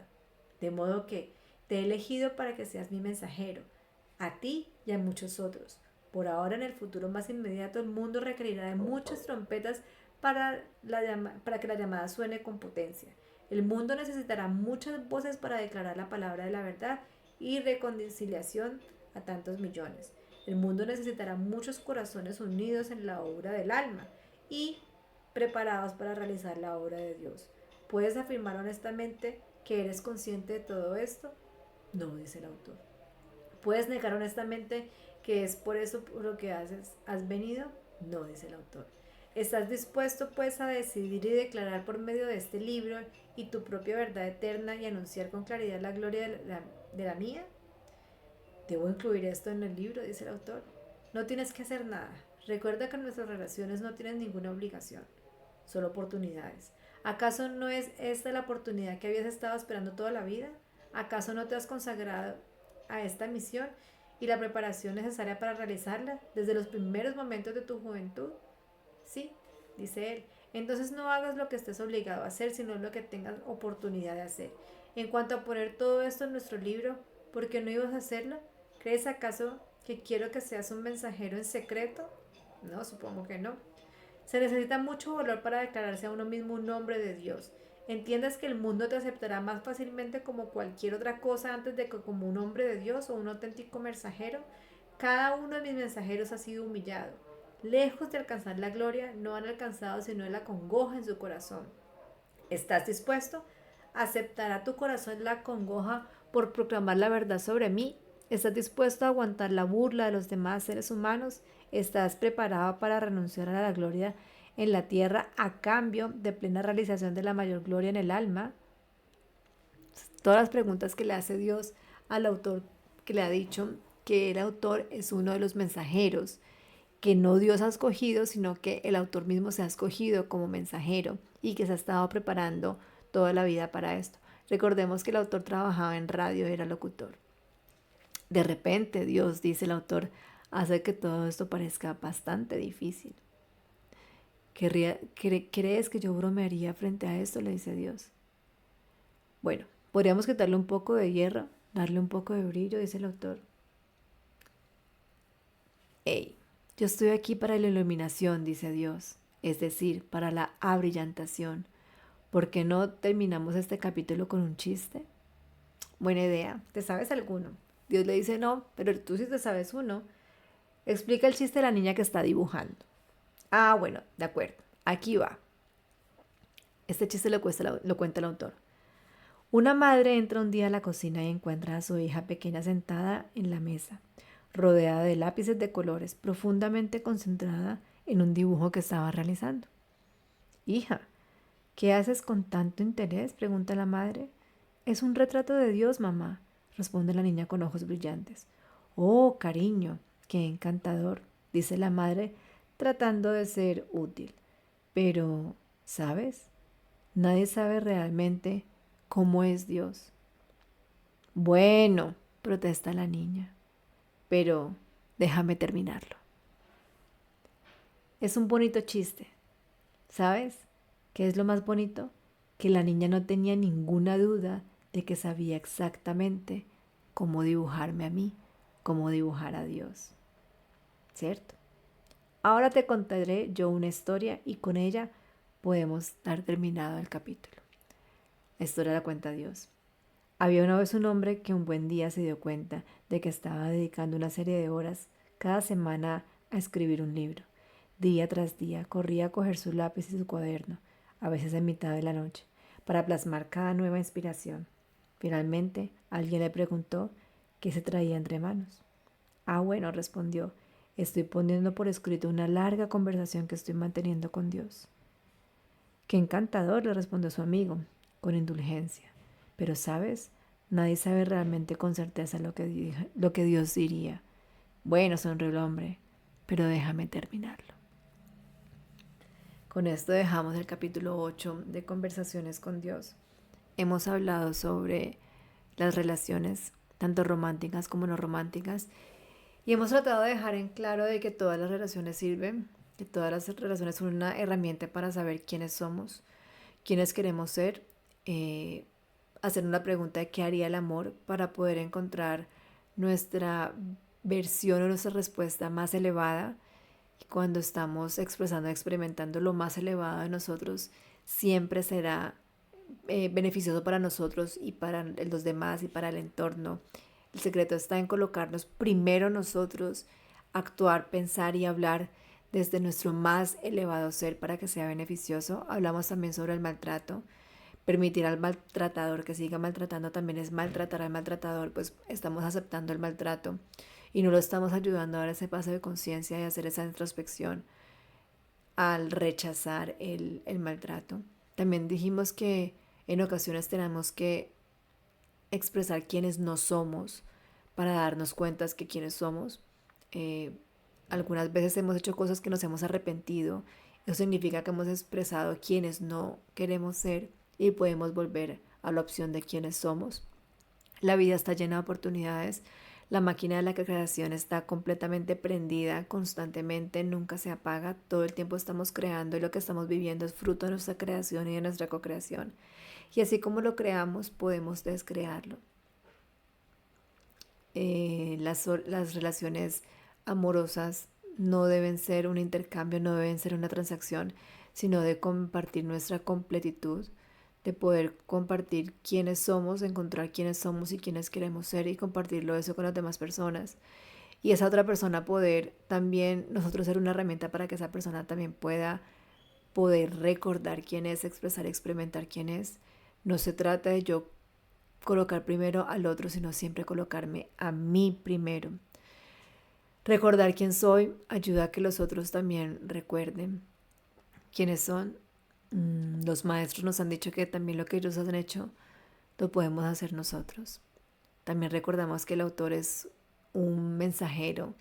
De modo que te he elegido para que seas mi mensajero, a ti y a muchos otros. Por ahora, en el futuro más inmediato, el mundo requerirá de muchas trompetas para que la llamada suene con potencia. El mundo necesitará muchas voces para declarar la palabra de la verdad y reconciliación a tantos millones. El mundo necesitará muchos corazones unidos en la obra del alma y preparados para realizar la obra de Dios. ¿Puedes afirmar honestamente que eres consciente de todo esto? No, dice el autor. ¿Puedes negar honestamente que es por eso por lo que has venido? No, dice el autor. ¿Estás dispuesto pues a decidir y declarar por medio de este libro y tu propia verdad eterna y anunciar con claridad la gloria de la mía? ¿Debo incluir esto en el libro?, dice el autor. No tienes que hacer nada. Recuerda que en nuestras relaciones no tienes ninguna obligación, solo oportunidades. ¿Acaso no es esta la oportunidad que habías estado esperando toda la vida? ¿Acaso no te has consagrado a esta misión y la preparación necesaria para realizarla desde los primeros momentos de tu juventud? Sí, dice él. Entonces no hagas lo que estés obligado a hacer, sino lo que tengas oportunidad de hacer. En cuanto a poner todo esto en nuestro libro, ¿por qué no ibas a hacerlo? ¿Crees acaso que quiero que seas un mensajero en secreto? No, supongo que no. Se necesita mucho valor para declararse a uno mismo un hombre de Dios. ¿Entiendes que el mundo te aceptará más fácilmente como cualquier otra cosa antes de que como un hombre de Dios o un auténtico mensajero? Cada uno de mis mensajeros ha sido humillado. Lejos de alcanzar la gloria, no han alcanzado sino la congoja en su corazón. ¿Estás dispuesto? ¿Aceptará tu corazón la congoja por proclamar la verdad sobre mí? ¿Estás dispuesto a aguantar la burla de los demás seres humanos? ¿Estás preparado para renunciar a la gloria en la tierra a cambio de plena realización de la mayor gloria en el alma? Todas las preguntas que le hace Dios al autor, que le ha dicho que el autor es uno de los mensajeros, que no Dios ha escogido, sino que el autor mismo se ha escogido como mensajero y que se ha estado preparando toda la vida para esto. Recordemos que el autor trabajaba en radio, era locutor. De repente Dios, dice el autor, hace que todo esto parezca bastante difícil. ¿Crees que yo bromearía frente a esto?, le dice Dios. Bueno, podríamos quitarle un poco de hierro, darle un poco de brillo, dice el autor. Hey, yo estoy aquí para la iluminación, dice Dios, es decir, para la abrillantación. ¿Por qué no terminamos este capítulo con un chiste? Buena idea. ¿Te sabes alguno? Dios le dice no, pero tú sí te sabes uno. Explica el chiste de la niña que está dibujando. Ah, bueno, de acuerdo. Aquí va. Este chiste lo cuenta el autor. Una madre entra un día a la cocina y encuentra a su hija pequeña sentada en la mesa, rodeada de lápices de colores, profundamente concentrada en un dibujo que estaba realizando. Hija, ¿qué haces con tanto interés?, pregunta la madre. Es un retrato de Dios, mamá, responde la niña con ojos brillantes. Oh, cariño, qué encantador, dice la madre, tratando de ser útil. Pero, ¿sabes? Nadie sabe realmente cómo es Dios. Bueno, protesta la niña, pero déjame terminarlo. Es un bonito chiste, ¿sabes? ¿Qué es lo más bonito? Que la niña no tenía ninguna duda de que sabía exactamente cómo dibujarme a mí, cómo dibujar a Dios. ¿Cierto? Ahora te contaré yo una historia y con ella podemos dar terminado el capítulo. Esto la cuenta Dios. Había una vez un hombre que un buen día se dio cuenta de que estaba dedicando una serie de horas cada semana a escribir un libro. Día tras día corría a coger su lápiz y su cuaderno, a veces en mitad de la noche, para plasmar cada nueva inspiración. Finalmente, alguien le preguntó qué se traía entre manos. Bueno, respondió, estoy poniendo por escrito una larga conversación que estoy manteniendo con Dios. Qué encantador, le respondió su amigo, con indulgencia. Pero, ¿sabes? Nadie sabe realmente con certeza lo que Dios diría. Bueno, sonrió el hombre, pero déjame terminarlo. Con esto dejamos el capítulo 8 de Conversaciones con Dios. Hemos hablado sobre las relaciones, tanto románticas como no románticas, y hemos tratado de dejar en claro de que todas las relaciones sirven, que todas las relaciones son una herramienta para saber quiénes somos, quiénes queremos ser, hacer una pregunta de qué haría el amor para poder encontrar nuestra versión o nuestra respuesta más elevada. Y cuando estamos expresando, experimentando lo más elevado de nosotros, siempre será beneficioso para nosotros y para los demás y para el entorno. El secreto está en colocarnos primero nosotros, actuar, pensar y hablar desde nuestro más elevado ser para que sea beneficioso. Hablamos también sobre el maltrato. Permitir al maltratador que siga maltratando también es maltratar al maltratador, pues estamos aceptando el maltrato y no lo estamos ayudando a dar ese paso de conciencia y hacer esa introspección al rechazar el maltrato. También dijimos que en ocasiones tenemos que expresar quiénes no somos para darnos cuenta que quiénes somos. Algunas veces hemos hecho cosas que nos hemos arrepentido. Eso significa que hemos expresado quiénes no queremos ser y podemos volver a la opción de quiénes somos. La vida está llena de oportunidades. La máquina de la creación está completamente prendida constantemente, nunca se apaga, todo el tiempo estamos creando y lo que estamos viviendo es fruto de nuestra creación y de nuestra co-creación. Y así como lo creamos, podemos descrearlo. Las relaciones amorosas no deben ser un intercambio, no deben ser una transacción, sino de compartir nuestra completitud, de poder compartir quiénes somos, encontrar quiénes somos y quiénes queremos ser y compartirlo eso con las demás personas. Y esa otra persona poder también, nosotros ser una herramienta para que esa persona también pueda poder recordar quién es, expresar, experimentar quién es. No se trata de yo colocar primero al otro, sino siempre colocarme a mí primero. Recordar quién soy ayuda a que los otros también recuerden quiénes son. Los maestros nos han dicho que también lo que ellos han hecho lo podemos hacer nosotros. También recordamos que el autor es un mensajero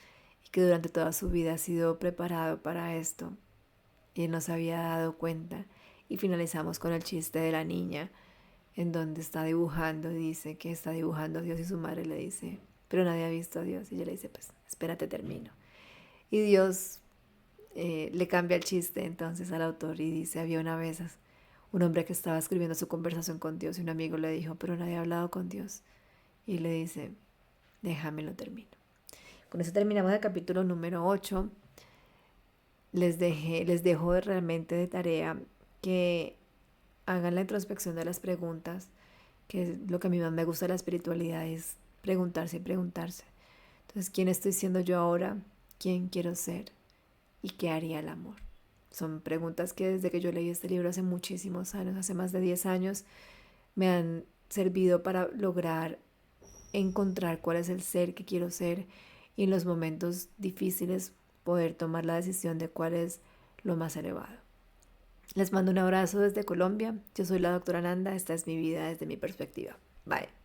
y que durante toda su vida ha sido preparado para esto y él no se había dado cuenta. Y finalizamos con el chiste de la niña en donde está dibujando y dice que está dibujando a Dios y su madre le dice, pero nadie ha visto a Dios, y ella le dice, pues espérate, termino. Y Dios le cambia el chiste entonces al autor y dice, había una vez un hombre que estaba escribiendo su conversación con Dios y un amigo le dijo, pero nadie ha hablado con Dios, y le dice, déjame lo termino. Con eso terminamos el capítulo número 8. Les dejo realmente de tarea que hagan la introspección de las preguntas, que es lo que a mí más me gusta de la espiritualidad, es preguntarse y preguntarse. Entonces, ¿quién estoy siendo yo ahora? ¿Quién quiero ser? ¿Y qué haría el amor? Son preguntas que desde que yo leí este libro hace muchísimos años, hace más de 10 años, me han servido para lograr encontrar cuál es el ser que quiero ser y en los momentos difíciles poder tomar la decisión de cuál es lo más elevado. Les mando un abrazo desde Colombia. Yo soy la doctora Nanda. Esta es mi vida desde mi perspectiva. Bye.